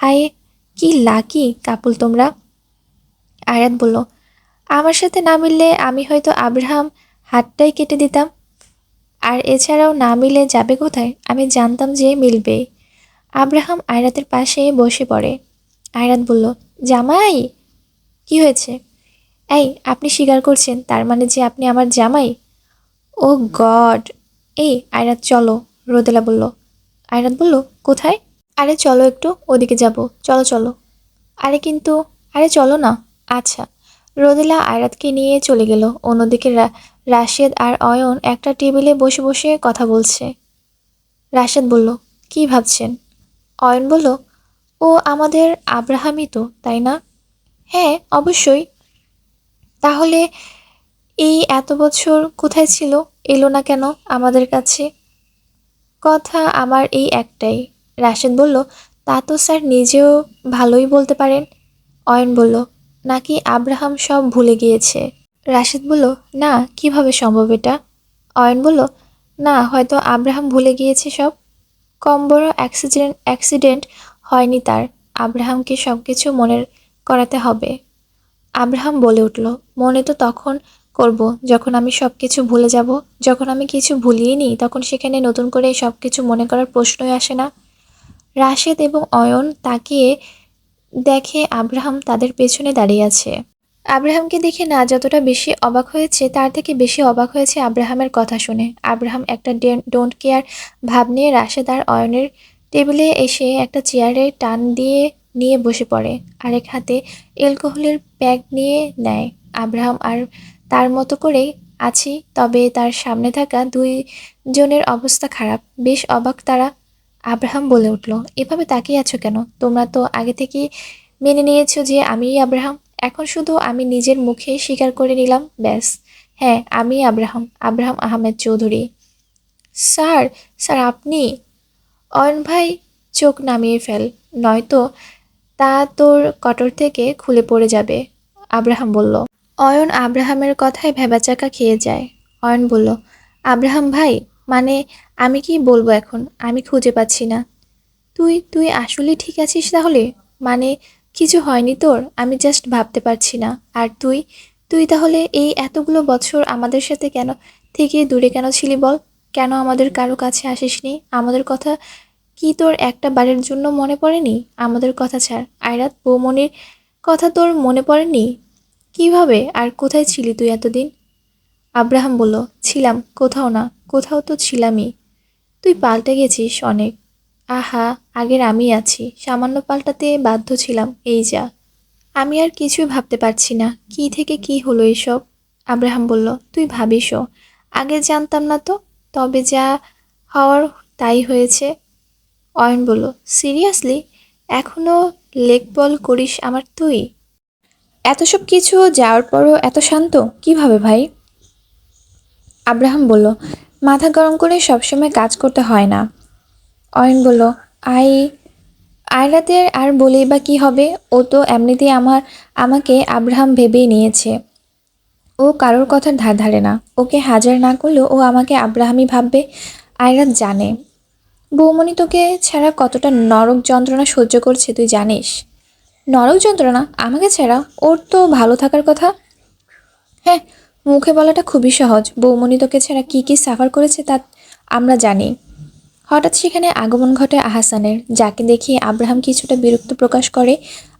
হাই, কি লাকি কাপুল তোমরা। আয়রাত বলল, আমার সাথে না মিললে আমি হয়তো আব্রাহাম হাতটাই কেটে দিতাম। আর এছাড়াও না মিলে যাবে কোথায়, আমি জানতাম যে মিলবেই। আব্রাহাম আয়রাতের পাশে বসে পড়ে। আয়রাত বলল, জামাই, কি হয়েছে? এই, আপনি স্বীকার করছেন, তার মানে যে আপনি আমার জামাই? ও গড। এই আয়রাত চলো, রোদেলা বলল। আয়রাত বলল, কোথায়? আরে চলো একটু, ওদিকে যাব। চলো চলো। আরে কিন্তু, আরে চলো না। আচ্ছা। রোদেলা আয়রাতকে নিয়ে চলে গেল। অন্যদিকে রাশেদ আর অয়ন একটা টেবিলে বসে বসে কথা বলছে। রাশেদ বলল, কি ভাবছেন? অয়ন বলল, ও আমাদের আব্রাহামই তো, তাই না? হ্যাঁ, অবশ্যই। তাহলে এই এত বছর কোথায় ছিল? এলো না কেন আমাদের কাছে? কথা আমার এই একটাই। রাশেদ বলল, তা তো স্যার নিজেও ভালোই বলতে পারেন। অয়ন বলল, নাকি আব্রাহাম সব ভুলে গিয়েছে? রাশেদ বলল, না, কিভাবে সম্ভব এটা? অয়ন বলল, না, হয়তো আব্রাহাম ভুলে গিয়েছে সব। কম বড় অ্যাক্সিডেন্ট হয়নি তার। আব্রাহামকে সব কিছু মনে করাতে হবে। আব্রাহাম বলে উঠল, মনে তো তখন করব যখন আমি সব কিছু ভুলে যাব। যখন আমি কিছু ভুলিয়ে নিই তখন সেখানে নতুন করে সব কিছু মনে করার প্রশ্নই আসে না। রাশেদ এবং অয়ন তাকিয়ে দেখে আব্রাহাম তাদের পেছনে দাঁড়িয়ে আছে। আব্রাহামকে দেখে না যতটা বেশি অবাক হয়েছে, তার থেকে বেশি অবাক হয়েছে আব্রাহামের কথা শুনে। আব্রাহাম একটা ডোন্ট কেয়ার ভাব নিয়ে রাশেদ আর অয়নের টেবিলে এসে একটা চেয়ারে টান দিয়ে নিয়ে বসে পড়ে। আরেক হাতে অ্যালকোহলের প্যাক নিয়ে নেয়। আব্রাহাম আর তার মতো করেই আছি, তবে তার সামনে থাকা দুই জনের অবস্থা খারাপ। বেশ অবাক তারা। আব্রাহাম বলে উঠল, এভাবে তাকিয়ে আছো কেন? তোমরা তো আগে থেকেই মেনে নিয়েছো যে আমিই আব্রাহাম। এখন শুধু আমি নিজের মুখে স্বীকার করে নিলাম, ব্যাস। হ্যাঁ, আমি Abraham, Abraham Ahmed Chowdhury. Sir, sir আপনি? অয়ন ভাই, চোখ নামিয়ে ফেল, নয়তো তা তোর কটর থেকে খুলে পড়ে যাবে, আব্রাহাম বলল। অয়ন আব্রাহামের কথায় ভ্যাবাচাকা খেয়ে যায়। অয়ন বলল, আব্রাহাম ভাই, মানে আমি কি বলবো এখন? আমি খুঁজে পাচ্ছি না। তুই তুই আসলে ঠিক আছিস তাহলে? মানে কিছু হয়নি তোর? আমি জাস্ট ভাবতে পারছি না। আর তুই, তুই তাহলে এই এতগুলো বছর আমাদের সাথে কেন থেকে দূরে কেন ছিলি বল? কেন আমাদের কারো কাছে আসিসনি? আমাদের কথা কি তোর একটা বারের জন্য মনে পড়েনি? আমাদের কথা ছাড়, আয়রাত বৌমনির কথা তোর মনে পড়েনি? কিভাবে আর কোথায় ছিলি তুই এতদিন? আব্রাহাম বলল, ছিলাম কোথাও না, কোথাও তো ছিলামই। তুই পাল্টে গেছিস অনেক। আহা, আগের আমি আছি, সামান্য পাল্টাতে বাধ্য ছিলাম, এই যা। আমি আর কিছুই ভাবতে পারছি না, কি থেকে কি হলো এসব। আব্রাহাম বলল, তুই ভাবিসও, আগে জানতাম না তো, তবে যা হওয়ার তাই হয়েছে। অয়ন বলল, সিরিয়াসলি? এখনো লেগ বল করিস আমার তুই? এত সব কিছু যাওয়ার পরও এত শান্ত কিভাবে ভাই? আব্রাহাম বলল, মাথা গরম করে সবসময় কাজ করতে হয় না। অয়ন বলল, আই আয়রাতের আর বলেই বা কি হবে? ও তো এমনিতেই আমাকে আব্রাহাম ভেবেই নিয়েছে। ও কারোর কথার ধার ধারে না। ওকে হাজার না করলেও ও আমাকে আব্রাহামই ভাববে। আয়রাত জানে বৌমনি তোকে ছাড়া কতটা নরক যন্ত্রণা সহ্য করছে তুই জানিস? নরক যন্ত্রণা আমাকে ছাড়া? ওর তো ভালো থাকার কথা। হ্যাঁ, মুখে বলাটা খুবই সহজ। বৌমনি তোকে ছাড়া কি কি সাফার করেছে তা আমরা জানি। হঠাৎ সেখানে আগমন ঘটে আহসানের, যাকে দেখে আব্রাহাম কিছুটা বিরক্ত প্রকাশ করে।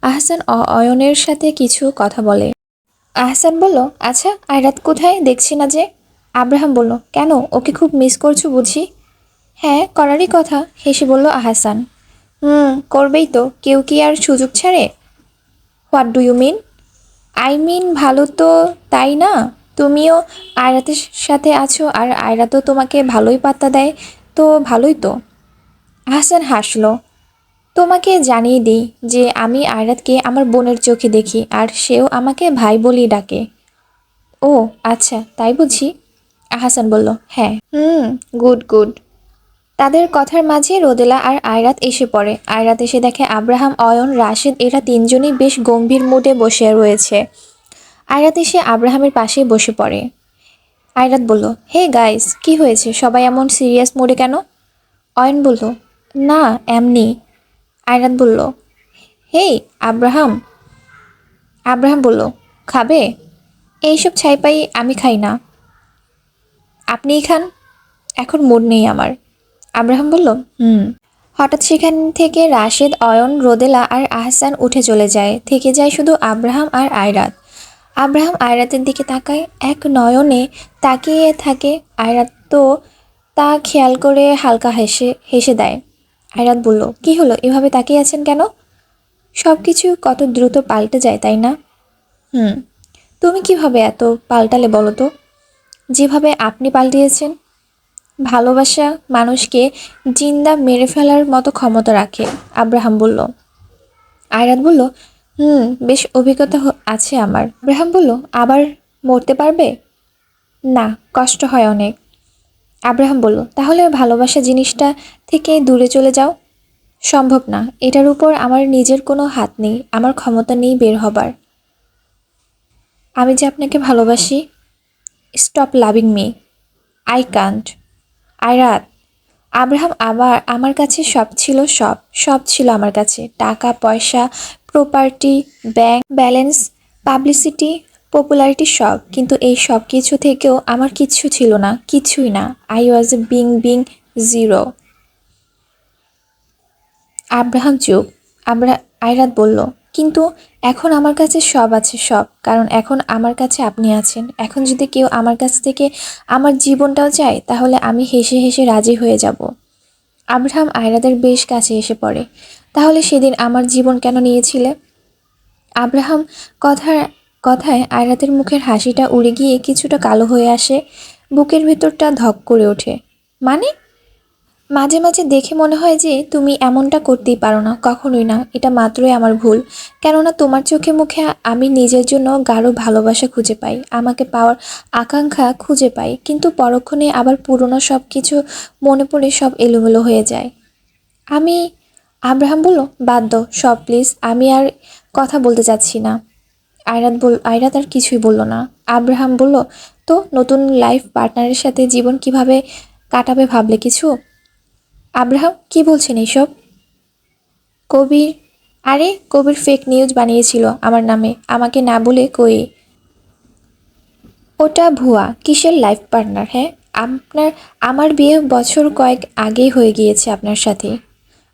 আহসান অয়নের সাথে কিছু কথা বলে। আহসান বলল, আচ্ছা আয়রাত কোথায়, দেখছি না যে? আব্রাহাম বলল, কেন, ওকে খুব মিস করছো বুঝি? হ্যাঁ, করারই কথা, হেসে বলল আহসান। করবেই তো, কেউ কি আর সুযোগ ছাড়ে? What do you mean? I mean ভালো তো, তাই না? তুমিও আয়রাতের সাথে আছো আর আয়রাতও তোমাকে ভালোই পাত্তা দেয়, তো ভালোই তো। আহসান হাসল। তোমাকে জানিয়ে দিই যে আমি আয়রাতকে আমার বোনের চোখে দেখি আর সেও আমাকে ভাই বলেই ডাকে। ও আচ্ছা, তাই বুঝি? আহসান বলল, হ্যাঁ। Good good. তাদের কথার মাঝে রোদেলা আর আয়রাত এসে পড়ে। আয়রাত এসে দেখে আব্রাহাম, অয়ন, রাশেদ এরা তিনজনই বেশ গম্ভীর মুডে বসে রয়েছে। আয়রাত এসে আব্রাহামের পাশে বসে পড়ে। আয়রাত বলল, হে গাইস, কি হয়েছে, সবাই এমন সিরিয়াস মুডে কেন? অয়ন বলল, না এমনি। আয়রাত বলল, হেই আব্রাহাম। আব্রাহাম বলল, খাবে? এইসব ছাইপাই আমি খাই না, আপনিই খান। এখন মুড নেই আমার। আব্রাহাম বলল, হঠাৎ সেখান থেকে রাশেদ, অয়ন, রোদেলা আর আহসান উঠে চলে যায়। থেকে যায় শুধু আব্রাহাম আর আয়রাত। আব্রাহাম আয়রাতের দিকে তাকায়, এক নয়নে তাকিয়ে থাকে। আয়রাত তো তা খেয়াল করে হালকা হেসে হেসে দেয়। আয়রাত বলল, কি হলো, এভাবে তাকিয়ে আছেন কেন? সব কিছু কত দ্রুত পাল্টে যায়, তাই না? হুম। তুমি কিভাবে এত পাল্টালে বলো তো? যেভাবে আপনি পাল্টিয়েছেন। ভালোবাসা মানুষকে জিন্দা মেরে ফেলার মতো ক্ষমতা রাখে, আব্রাহাম বলল। আয়রাত বলল, বেশ অভিজ্ঞতা আছে আমার। আব্রাহাম বলল, আবার মরতে পারবে? না, কষ্ট হয় অনেক। আব্রাহাম বলল, তাহলে ভালোবাসা জিনিসটা থেকে দূরে চলে যাও। সম্ভব না, এটার উপর আমার নিজের কোনো হাত নেই, আমার ক্ষমতা নেই বের হবার। আমি যে আপনাকে ভালোবাসি। Stop loving me, I can't. Ayrat. Abraham, আবার আমার কাছে সব ছিল, সব সব ছিল আমার কাছে, টাকা পয়সা, property, bank balance, publicity, popularity, সব। কিন্তু এই সব কিছু থেকেও আমার কিচ্ছু ছিল না, কিছুই না। I was A being zero. Abraham চুপ। আয়রাত বলল, কিন্তু এখন আমার কাছে সব আছে, সব। কারণ এখন আমার কাছে আপনি আছেন। এখন যদি কেউ আমার কাছ থেকে আমার জীবনটাও চায়, তাহলে আমি হেসে হেসে রাজি হয়ে যাব। আব্রাহাম আয়রাতের বেশ কাছে এসে পড়ে। তাহলে সেদিন আমার জীবন কেন নিয়েছিলে? আব্রাহাম কথার কথায় আয়রাতের মুখের হাসিটা উড়ে গিয়ে কিছুটা কালো হয়ে আসে। বুকের ভেতরটা ধক করে ওঠে। মানে? মাঝে মাঝে দেখে মনে হয় যে তুমি এমনটা করতেই পারো না, কখনোই না। এটা মাত্রই আমার ভুল। কেননা তোমার চোখে মুখে আমি নিজের জন্য গাঢ় ভালোবাসা খুঁজে পাই, আমাকে পাওয়ার আকাঙ্ক্ষা খুঁজে পাই। কিন্তু পরক্ষণে আবার পুরনো সব কিছু মনে পড়ে সব এলোমেলো হয়ে যায়। আমি আব্রাহাম বলল, বাদ দাও সব প্লিজ, আমি আর কথা বলতে চাচ্ছি না। আয়রাত আর কিছুই বলল না। আব্রাহাম বলল, তো নতুন লাইফ পার্টনারের সাথে জীবন কিভাবে কাটাবে ভাবলে কিছু? আব্রাহাম, কি বলছেন এইসব? কবির, আরে কবির ফেক নিউজ বানিয়েছিল আমার নামে, আমাকে না বলে কই। ওটা ভুয়া। কিসের লাইফ পার্টনার? হ্যাঁ, আমার বিয়ে বছর কয়েক আগেই হয়ে গিয়েছে আপনার সাথে।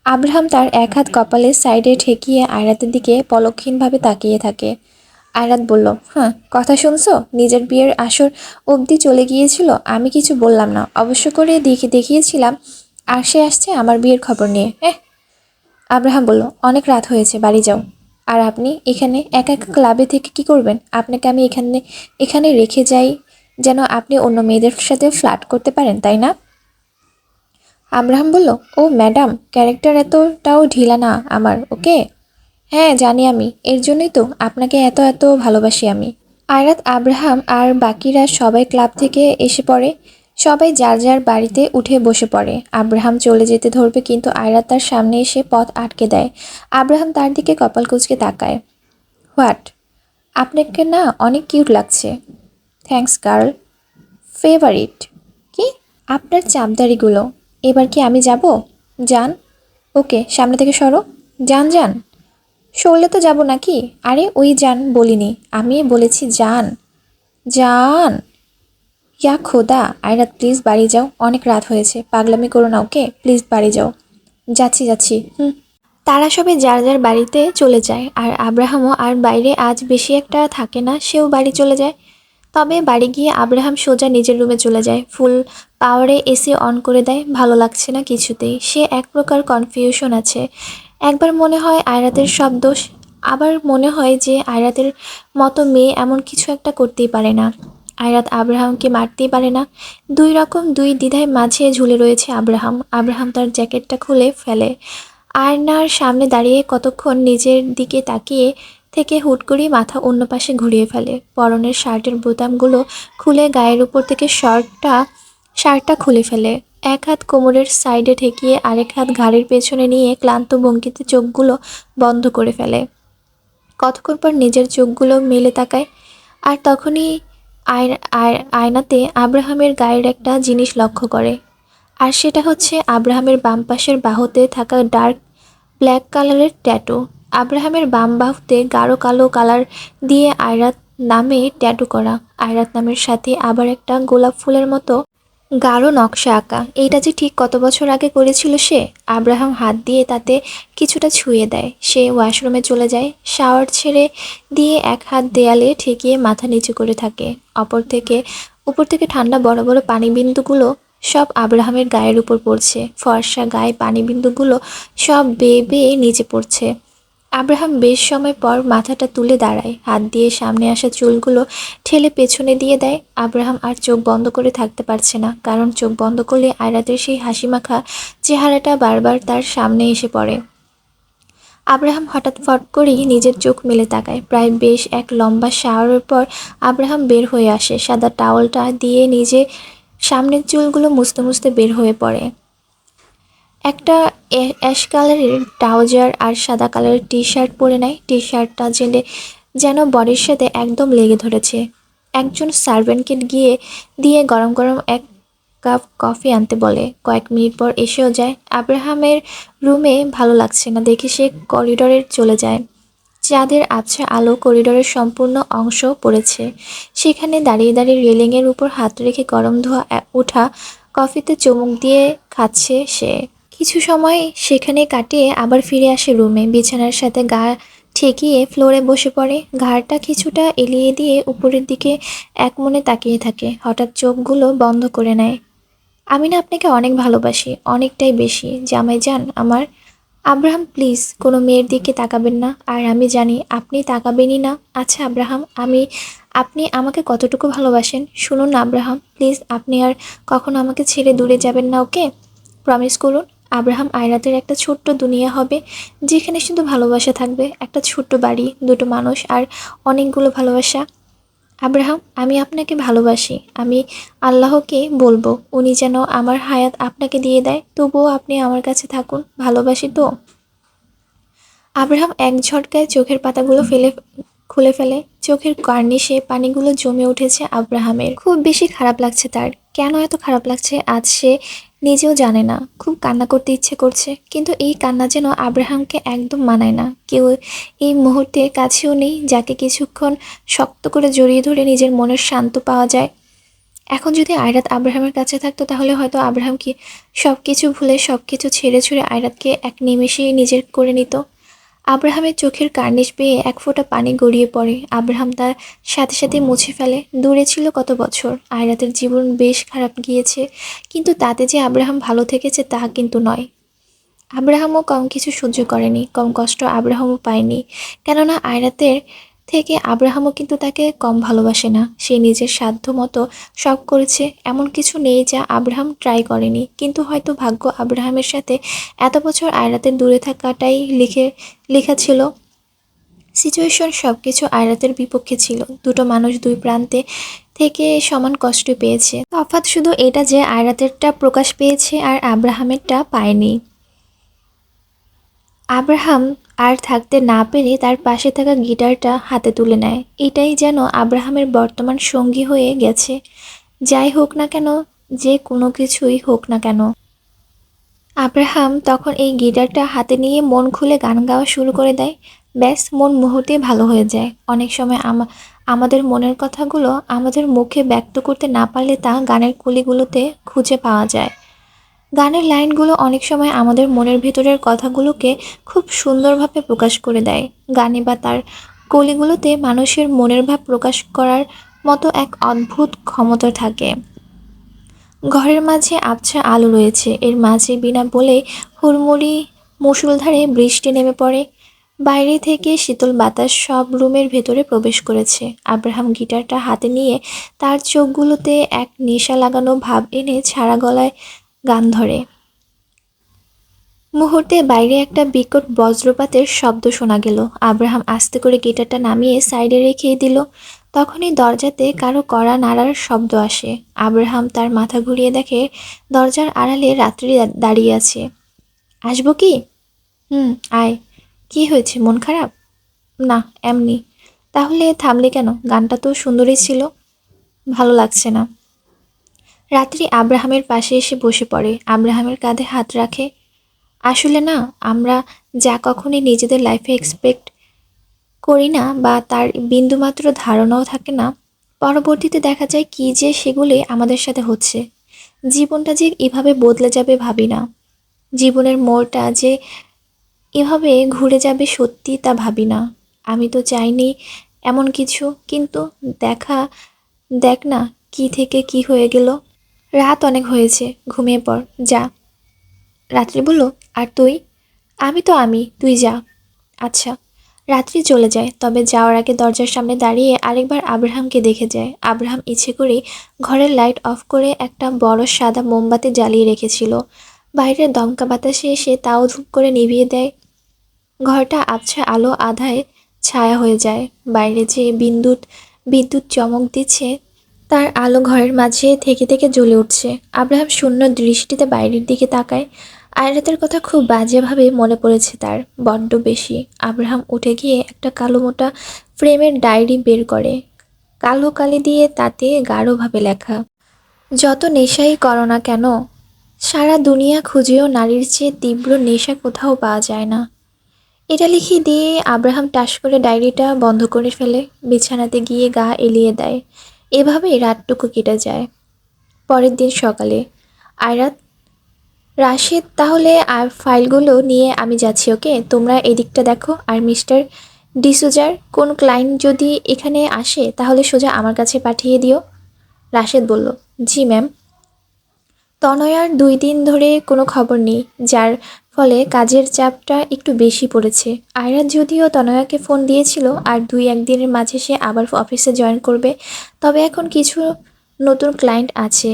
আব্রাহাম তার এক হাত কপালের সাইডে ঠেকিয়ে আয়রাতের দিকে পলকহীনভাবে তাকিয়ে থাকে। আয়রাত বলল, হ্যাঁ, কথা শুনছো? নিজের বিয়ের আসর অবধি চলে গিয়েছিল, আমি কিছু বললাম না, অবশ্য করে দেখিয়েছিলাম। আর সে আসছে আমার বিয়ের খবর নিয়ে। আব্রাহাম বলল, অনেক রাত হয়েছে, বাড়ি যাও। আর আপনি এখানে একা একা ক্লাবে থেকে কি করবেন? আপনাকে আমি এখানে রেখে যাই যেন আপনি অন্য মেয়েদের সাথে ফ্লার্ট করতে পারেন, তাই না? আব্রাহাম বলল, ও ম্যাডাম, ক্যারেক্টার এতটাও ঢিলা না আমার, ওকে? হ্যাঁ জানি আমি, এর জন্যই তো আপনাকে এত এত ভালোবাসি আমি। আয়রাত, আব্রাহাম আর বাকিরা সবাই ক্লাব থেকে এসে পড়ে। সবাই যার যার বাড়িতে উঠে বসে পড়ে। আব্রাহাম চলে যেতে ধরবে, কিন্তু আয়রাত তার সামনে এসে পথ আটকে দেয়। আব্রাহাম তার দিকে কপাল কুঁচকে তাকায়। হোয়াট? আপনাকে না অনেক কিউট লাগছে। Thanks girl. ফেভারিট? কি? আপনার চাপদারিগুলো। এবার কি আমি যাব? যান। ওকে, সামনে থেকে সরো। যান যান। সরলে তো যাব নাকি? আরে ওই যান বলিনি, আমি বলেছি যান। যান। ইয়া খোদা! আয়রাত প্লিজ বাড়ি যাও, অনেক রাত হয়েছে, পাগলামি করো না, ওকে? প্লিজ বাড়ি যাও। যাচ্ছি যাচ্ছি। তারা সবাই যার যার বাড়িতে চলে যায়। আর আব্রাহামও আর বাইরে আজ বেশি একটা থাকে না, সেও বাড়ি চলে যায়। তবে বাড়ি গিয়ে আব্রাহাম সোজা নিজের রুমে চলে যায়। ফুল পাওয়ারে এসি অন করে দেয়। ভালো লাগছে না কিছুতেই। সে এক প্রকার কনফিউশন আছে। একবার মনে হয় আয়রাতের সব দোষ, আবার মনে হয় যে আয়রাতের মতো মেয়ে এমন কিছু একটা করতেই পারে না। আয়রাত আব্রাহামকে মারতেই পারে না। দুই দ্বিধায় মাঝে ঝুলে রয়েছে আব্রাহাম। আব্রাহাম তার জ্যাকেটটা খুলে ফেলে। আয়নার সামনে দাঁড়িয়ে কতক্ষণ নিজের দিকে তাকিয়ে থেকে হুট করেই মাথা অন্য পাশে ঘুরিয়ে ফেলে। পরনের শার্টের বোতামগুলো খুলে গায়ের উপর থেকে শার্টটা খুলে ফেলে। এক হাত কোমরের সাইডে ঠেকিয়ে আরেক হাত ঘাড়ের পেছনে নিয়ে ক্লান্ত ভঙ্গিতে চোখগুলো বন্ধ করে ফেলে। কতক্ষণ পর নিজের চোখগুলো মেলে তাকায়, আর তখনই আয়নাতে আব্রাহামের গায়ের একটা জিনিস লক্ষ্য করে। আর সেটা হচ্ছে আব্রাহামের বাম পাশের বাহুতে থাকা ডার্ক ব্ল্যাক কালারের ট্যাটু। আব্রাহামের বাম বাহুতে গাঢ় কালো কালার দিয়ে আয়রাত নামে ট্যাটু করা। আয়রাত নামের সাথে আবার একটা গোলাপ ফুলের মতো গাঢ় নকশা আঁকা। এইটা যে ঠিক কত বছর আগে করেছিল সে। আব্রাহাম হাত দিয়ে তাতে কিছুটা ছুঁয়ে দেয়। সে ওয়াশরুমে চলে যায়। শাওয়ার ছেড়ে দিয়ে এক হাত দেয়ালে ঠেকিয়ে মাথা নিচু করে থাকে। উপর থেকে ঠান্ডা বড় বড় পানিবিন্দুগুলো সব আব্রাহামের গায়ের উপর পড়ছে। ফর্সা গায়ে পানিবিন্দুগুলো সব বেয়ে বেয়ে নিচে পড়ছে। আব্রাহাম বেশ সময় পর মাথাটা তুলে দাঁড়ায়, হাত দিয়ে সামনে আসা চুলগুলো ঠেলে পেছনে দিয়ে দেয়। আব্রাহাম আর চোখ বন্ধ করে থাকতে পারছে না, কারণ চোখ বন্ধ করলে আয়রাতের সেই হাসিমাখা চেহারাটা বারবার তার সামনে এসে পড়ে। আব্রাহাম হঠাৎ ফট করেই নিজের চোখ মেলে তাকায়। প্রায় বেশ এক লম্বা শাওয়ারের পর আব্রাহাম বের হয়ে আসে। সাদা টাওয়ালটা দিয়ে নিজে সামনের চুলগুলো মুছতে মুছতে বের হয়ে পড়ে। একটা অ্যাশ কালারের ট্রাউজার আর সাদা কালারের টি শার্ট পরে নেয়। টি শার্টটা যেন বডির সাথে একদম লেগে ধরেছে। একজন সার্ভেন্টকে দিয়ে গরম গরম এক কাপ কফি আনতে বলে। কয়েক মিনিট পর এসেও যায়। আব্রাহামের রুমে ভালো লাগছে না দেখে সে করিডোরে চলে যায়। চাঁদের আবছা আলো করিডোরের সম্পূর্ণ অংশ পড়েছে। সেখানে দাঁড়িয়ে দাঁড়িয়ে রেলিংয়ের উপর হাত রেখে গরম ধোয়া ওঠা কফিতে চুমুক দিয়ে খাচ্ছে সে। কিছু সময় সেখানে কাটিয়ে আবার ফিরে আসে রুমে। বিছানার সাথে গা ঠেকিয়ে ফ্লোরে বসে পড়ে। ঘাড়টা কিছুটা এলিয়ে দিয়ে উপরের দিকে একমনে তাকিয়ে থাকে। হঠাৎ চোখগুলো বন্ধ করে নেয়। আমি না আপনাকে অনেক ভালোবাসি, অনেকটাই বেশি জামাইজান আমার। আব্রাহাম প্লিজ কোনো মেয়ের দিকে তাকাবেন না, আর আমি জানি আপনি তাকাবেনই না। আচ্ছা আব্রাহাম, আপনি আমাকে কতটুকু ভালোবাসেন শুনুন না আব্রাহাম, প্লিজ আপনি আর কখনো আমাকে ছেড়ে দূরে যাবেন না, ওকে? প্রমিস করুন। আব্রাহাম আয়রাতের একটা ছোট্ট দুনিয়া হবে, যেখানে শুধু ভালোবাসা থাকবে। একটা ছোট্ট বাড়ি, দুটো মানুষ আর অনেকগুলো ভালোবাসা। আব্রাহাম, আমি আপনাকে ভালোবাসি। আমি আল্লাহকে বলবো উনি যেন আমার হায়াত আপনাকে দিয়ে দেয়, তবুও আপনি আমার কাছে থাকুন। ভালোবাসি তো। আব্রাহাম এক ঝটকায় চোখের পাতাগুলো খুলে ফেলে। চোখের কার্নিশে পানিগুলো জমে উঠেছে আব্রাহামের। খুব বেশি খারাপ লাগছে তার। কেন এত খারাপ লাগছে আজ সে নিজেও জানে না। খুব কান্না করতে ইচ্ছে করছে, কিন্তু এই কান্না যেন আব্রাহামকে একদম মানায় না। কেউ এই মুহূর্তে কাছেও নেই যাকে কিছুক্ষণ শক্ত করে জড়িয়ে ধরে নিজের মনের শান্ত পাওয়া যায়। এখন যদি আয়রাত আব্রাহামের কাছে থাকতো, তাহলে হয়তো আব্রাহাম কি সব কিছু ভুলে সব কিছু ছেড়ে ছুড়ে আয়রাতকে এক নিমেষেই নিজের করে নিত। আব্রাহামের চোখের কার্নিশ পেয়ে এক ফোঁটা পানি গড়িয়ে পড়ে। আব্রাহাম তার সাথে সাথে মুছে ফেলে। দূরে ছিল কত বছর, আয়রাতের জীবন বেশ খারাপ গিয়েছে, কিন্তু তাতে যে আব্রাহাম ভালো থেকেছে তা কিন্তু নয়। আব্রাহামও কম কিছু সহ্য করেনি, কম কষ্ট আব্রাহামও পায়নি। কেননা আয়রাতের থেকে আব্রাহামও কিন্তু তাকে কম ভালোবাসে না। সে নিজের সাধ্য মতো সব করেছে, এমন কিছু নেই যা আব্রাহাম ট্রাই করেনি। কিন্তু হয়তো ভাগ্য আব্রাহামের সাথে এত বছর আয়রাতের দূরে থাকাটাই লেখা ছিল। সিচুয়েশন সব কিছু আয়রাতের বিপক্ষে ছিল। দুটো মানুষ দুই প্রান্তে থেকে সমান কষ্ট পেয়েছে। তফাৎ শুধু এটা যে আয়রাতেরটা প্রকাশ পেয়েছে আর আব্রাহামেরটা পায়নি। আব্রাহাম আর থাকতে না পেরে তার পাশে থাকা গিটারটা হাতে তুলে নেয়। এটাই যেন আব্রাহামের বর্তমান সঙ্গী হয়ে গেছে। যাই হোক না কেন, যে কোনো কিছুই হোক না কেন। আব্রাহাম তখন এই গিটারটা হাতে নিয়ে মন খুলে গান গাওয়া শুরু করে দেয়। ব্যাস, মন মুহূর্তে ভালো হয়ে যায়। অনেক সময় আমাদের মনের কথাগুলো আমাদের মুখে ব্যক্ত করতে না পারলে তা গানের কলিগুলোতে খুঁজে পাওয়া যায়। গানের লাইনগুলো অনেক সময় আমাদের মনের ভেতরের কথাগুলোকে খুব সুন্দরভাবে প্রকাশ করে দেয়। গানে বা তার কলিগুলোতে মানুষের মনের ভাব প্রকাশ করার মতো এক অদ্ভুত ক্ষমতা থাকে। ঘরের মাঝে আবছা আলো রয়েছে, এর মাঝে বিনা বলে হুড়মুড়ি মুষলধারে বৃষ্টি নেমে পড়ে। বাইরে থেকে শীতল বাতাস সব রুমের ভেতরে প্রবেশ করেছে। আব্রাহাম গিটারটা হাতে নিয়ে তার চোখগুলোতে এক নেশা লাগানো ভাব এনে ছাড়া গলায় গান ধরে। মুহূর্তে বাইরে একটা বিকট বজ্রপাতের শব্দ শোনা গেল। আব্রাহাম আস্তে করে গিটারটা নামিয়ে সাইডে রেখে দিল। তখনই দরজাতে কারো কড়া নাড়ার শব্দ আসে। আব্রাহাম তার মাথা ঘুরিয়ে দেখে দরজার আড়ালে রাত্রি দাঁড়িয়ে আছে। আসবো কি? হুম, আয়। কি হয়েছে, মন খারাপ? না, এমনি। তাহলে থামলে কেন? গানটা তো সুন্দরই ছিল। ভালো লাগছে না। রাত্রি আব্রাহামের পাশে এসে বসে পড়ে, আব্রাহামের কাঁধে হাত রাখে। আসলে না, আমরা যা কখনই নিজেদের লাইফে এক্সপেক্ট করি না বা তার বিন্দুমাত্র ধারণাও থাকে না, পরবর্তীতে দেখা যায় কি যে সেগুলি আমাদের সাথে হচ্ছে। জীবনটা যে এভাবে বদলে যাবে ভাবি না। জীবনের মোড়টা যে এভাবে ঘুরে যাবে সত্যি তা ভাবি না। আমি তো চাইনি এমন কিছু, কিন্তু দেখা দেখ না কি থেকে কি হয়ে গেল। রাত অনেক হয়েছে, ঘুমিয়ে পড় যা। রাত্রি বলল, আর তুই? আমি তো আমি, তুই যা। আচ্ছা। রাত্রি চলে যায়, তবে যাওয়ার আগে দরজার সামনে দাঁড়িয়ে আরেকবার আব্রাহামকে দেখে যায়। আব্রাহাম ইচ্ছে করেই ঘরের লাইট অফ করে একটা বড় সাদা মোমবাতি জ্বালিয়ে রেখেছিল। বাইরের দমকা বাতাসে এসে তাও ধূপ করে নিভিয়ে দেয়। ঘরটা আবছা আলো আধায় ছায়া হয়ে যায়। বাইরে যে বিদ্যুৎ বিদ্যুৎ চমক দিচ্ছে, তার আলো ঘরের মাঝে থেকে থেকে জ্বলে উঠছে। আব্রাহাম শূন্য দৃষ্টিতে বাইরের দিকে তাকায়। আয়রাতের কথা খুব বাজেভাবে মনে পড়েছে তার, বড্ড বেশি। আব্রাহাম উঠে গিয়ে একটা কালো মোটা ফ্রেমের ডায়েরি বের করে। কালো কালি দিয়ে তাতে গাঢ়ভাবে লেখা, যত নেশাই করো না কেন, সারা দুনিয়া খুঁজেও নারীর চেয়ে তীব্র নেশা কোথাও পাওয়া যায় না। এটা লিখে দিয়ে আব্রাহাম টাস করে ডায়েরিটা বন্ধ করে ফেলে, বিছানাতে গিয়ে গা এলিয়ে দেয়। এভাবেই রাতটুকু কেটে যায়। পরের দিন সকালে আয়রাত, রাশেদ, তাহলে আর ফাইলগুলো নিয়ে আমি যাচ্ছি, ওকে? তোমরা এদিকটা দেখো। আর মিস্টার ডিসুজার কোন ক্লায়েন্ট যদি এখানে আসে তাহলে সোজা আমার কাছে পাঠিয়ে দিও। রাশেদ বলল, জি ম্যাম। তনয়ার 2 দিন ধরে কোনো খবর নেই, যার ফলে কাজের চাপটা একটু বেশি পড়েছে। আয়রাত যদিও তনয়াকে ফোন দিয়েছিল আর 2-1 দিনের মাঝে সে আবার অফিসে জয়েন করবে, তবে এখন কিছু নতুন ক্লায়েন্ট আছে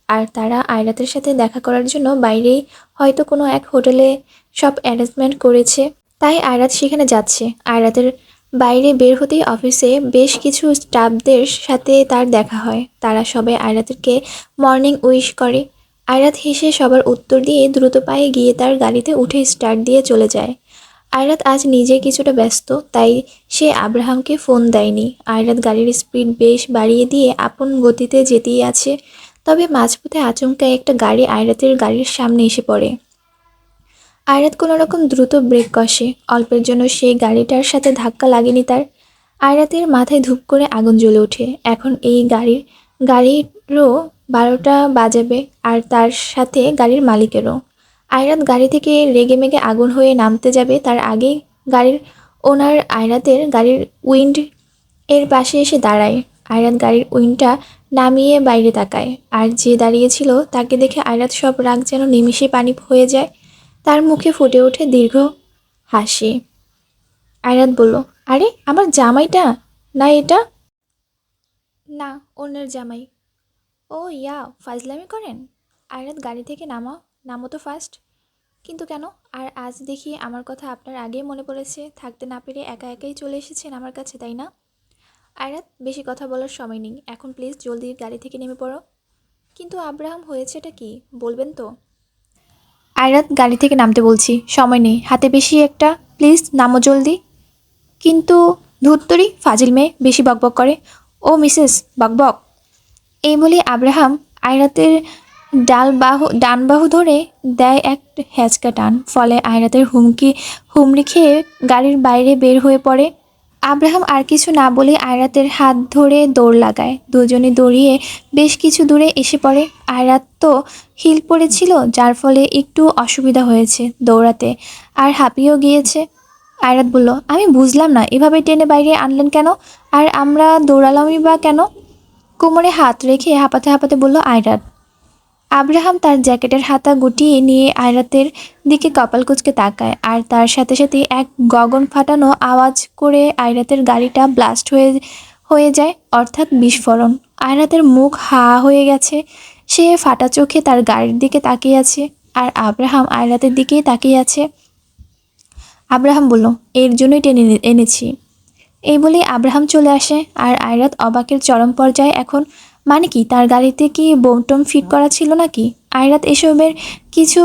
আর তারা আয়রাতের সাথে দেখা করার জন্য বাইরেই হয়তো কোনো এক হোটেলে সব অ্যারেঞ্জমেন্ট করেছে। তাই আয়রাত সেখানে যাচ্ছে। আয়রাতের বাইরে বের হতেই অফিসে বেশ কিছু স্টাফদের সাথে তার দেখা হয়। তারা সবাই আয়রাতকে মর্নিং উইশ করে। আয়রাত হেসে সবার উত্তর দিয়ে দ্রুত পায়ে গিয়ে তার গাড়িতে উঠে স্টার্ট দিয়ে চলে যায়। আয়রাত আজ নিজে কিছুটা ব্যস্ত, তাই সে আব্রাহামকে ফোন দেয়নি। আয়রাত গাড়ির স্পিড বেশ বাড়িয়ে দিয়ে আপন গতিতে যেতেই আছে, তবে মাঝপথে আচমকা একটা গাড়ি আয়রাতের গাড়ির সামনে এসে পড়ে। আয়রাত কোনো রকম দ্রুত ব্রেক কষে। অল্পের জন্য সেই গাড়িটার সাথে ধাক্কা লাগেনি তার। আয়রাতের মাথায় ধূপ করে আগুন জ্বলে ওঠে। এখন এই গাড়িরও 12টা বাজাবে, আর তার সাথে গাড়ির মালিকেরও। আয়রাত গাড়ি থেকে রেগেমেগে আগুন হয়ে নামতে যাবে, তার আগেই গাড়ির ওনার আয়রাতের গাড়ির উইন্ড এর পাশে এসে দাঁড়ায়। আয়রাত গাড়ির উইন্ডটা নামিয়ে বাইরে তাকায়, আর যে দাঁড়িয়েছিল তাকে দেখে আয়রাত সব রাগ যেন নিমিষে পানি হয়ে যায়। তার মুখে ফুটে ওঠে দীর্ঘ হাসি। আয়রাত বলল, আরে আমার জামাইটা না এটা? না, অন্যের জামাই। ও ইয়া, ফাজলামি করেন? আয়রাত, গাড়ি থেকে নামাও, নামো তো ফার্স্ট। কিন্তু কেন? আর আজ দেখি আমার কথা আপনার আগেই মনে পড়েছে, থাকতে না পেরে একা একাই চলে এসেছেন আমার কাছে, তাই না? আয়রাত, বেশি কথা বলার সময় নেই এখন, প্লিজ জলদি গাড়ি থেকে নেমে পড়ো। কিন্তু আব্রাহাম, হয়েছেটা কি বলবেন তো? আয়রাত, গাড়ি থেকে নামতে বলছি, সময় নেই হাতে বেশি একটা, প্লিজ নামো জলদি। কিন্তু ধুত্তরি ফাজিল মেয়ে, বেশি বকবক করে। ও মিসেস বকবক। এই বলে আব্রাহাম আয়রাতের ডান বাহু ধরে দেয় এক হ্যাচকা টান, ফলে আয়রাতের হুমড়ি খেয়ে গাড়ির বাইরে বের হয়ে পড়ে। আব্রাহাম আর কিছু না বলে আয়রাতের হাত ধরে দৌড় লাগায়। দুজনে দৌড়িয়ে বেশ কিছু দূরে এসে পড়ে। আয়রাত তো হিল পড়েছিল, যার ফলে একটু অসুবিধা হয়েছে দৌড়াতে, আর হাঁপিয়েও গিয়েছে। আয়রাত বলল, আমি বুঝলাম না, এভাবে টেনে বাইরে আনলেন কেন? আর আমরা দৌড়ালামই বা কেন? কোমরে হাত রেখে হাঁপাতে হাঁপাতে বলল আয়রাত। আব্রাহাম তার জ্যাকেটের হাতা গুটিয়ে নিয়ে আয়রাতের দিকে কপাল কুঁচকে তাকায়, আর তার সাথে সাথে এক গগন ফাটানো আওয়াজ করে আয়রাতের গাড়িটা ব্লাস্ট হয়ে যায়, অর্থাৎ বিস্ফোরণ। আয়রাতের মুখ হা হয়ে গেছে। সে ফাটা চোখে তার গাড়ির দিকে তাকিয়ে আছে। আর আব্রাহাম আয়রাতের দিকেই তাকিয়ে আছে। আব্রাহাম বলল, এর জন্যই টেনে এনেছি। এই বলেই আব্রাহাম চলে আসে। আর আয়রাত অবাকের চরম পর্যায়ে এখন। মানে কি, তার গাড়িতে কি বোম টোম ফিট করা ছিল নাকি? আয়রাত এসবের কিছু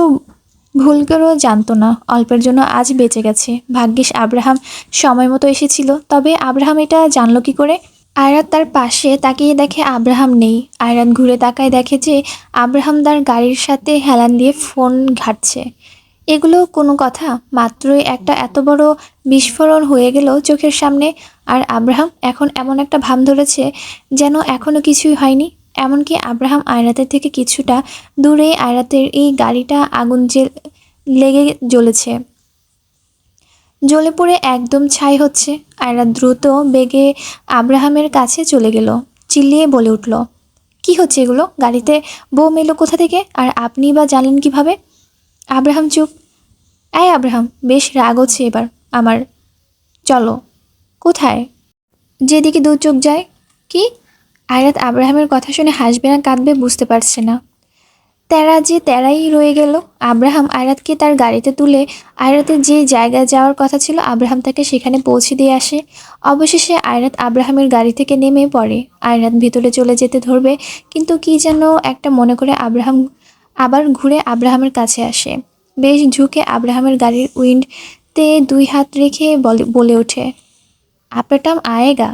ভুল করেও জানতো না। অল্পের জন্য আজ বেঁচে গেছে। ভাগ্যিস আব্রাহাম সময় মতো এসেছিল। তবে আব্রাহাম এটা জানলো কি করে? আয়রাত তার পাশে তাকিয়ে দেখে আব্রাহাম নেই। আয়রাত ঘুরে তাকায়, দেখে যে আব্রাহাম তার গাড়ির সাথে হেলান দিয়ে ফোন ঘাঁটছে। এগুলো কোনো কথা? মাত্রই একটা এত বড় বিস্ফোরণ হয়ে গেল চোখের সামনে। আর আব্রাহাম এখন এমন একটা ভান ধরেছে যেন এখনো কিছুই হয়নি। এমনকি আব্রাহাম আয়রাতের থেকে কিছুটা দূরে আয়রাতের এই গাড়িটা আগুন লেগে জ্বলেছে, জ্বলে পড়ে একদম ছাই হচ্ছে। আয়রাত দ্রুত বেগে আব্রাহামের কাছে চলে গেল, চিল্লিয়ে বলে উঠল, কি হচ্ছে এগুলো? গাড়িতে বোম এলো কোথা থেকে? আর আপনি বা জানলেন কিভাবে? আব্রাহাম চুপ। আব্রাহাম, বেশ রাগ হচ্ছে এবার আমার। চলো। কোথায়? যেদিকে দু চোখ যায়। কি? আয়রাত আব্রাহামের কথা শুনে হাসবে না কাঁদবে বুঝতে পারছে না। তেরা যে তেরাই রয়ে গেল। আব্রাহাম আয়রাতকে তার গাড়িতে তুলে আয়রাতের যে জায়গায় যাওয়ার কথা ছিল আব্রাহাম তাকে সেখানে পৌঁছে দিয়ে আসে। অবশেষে আয়রাত আব্রাহামের গাড়ি থেকে নেমে পড়ে। আয়রাত ভিতরে চলে যেতে ধরবে, কিন্তু কি যেন একটা মনে করে আব্রাহাম আবার ঘুরে আব্রাহামের কাছে আসে। বেশ ঝুঁকে আব্রাহামের গাড়ির উইন্ডতে দুই হাত রেখে বলে ওঠে, আপনার টাম আয়েগা।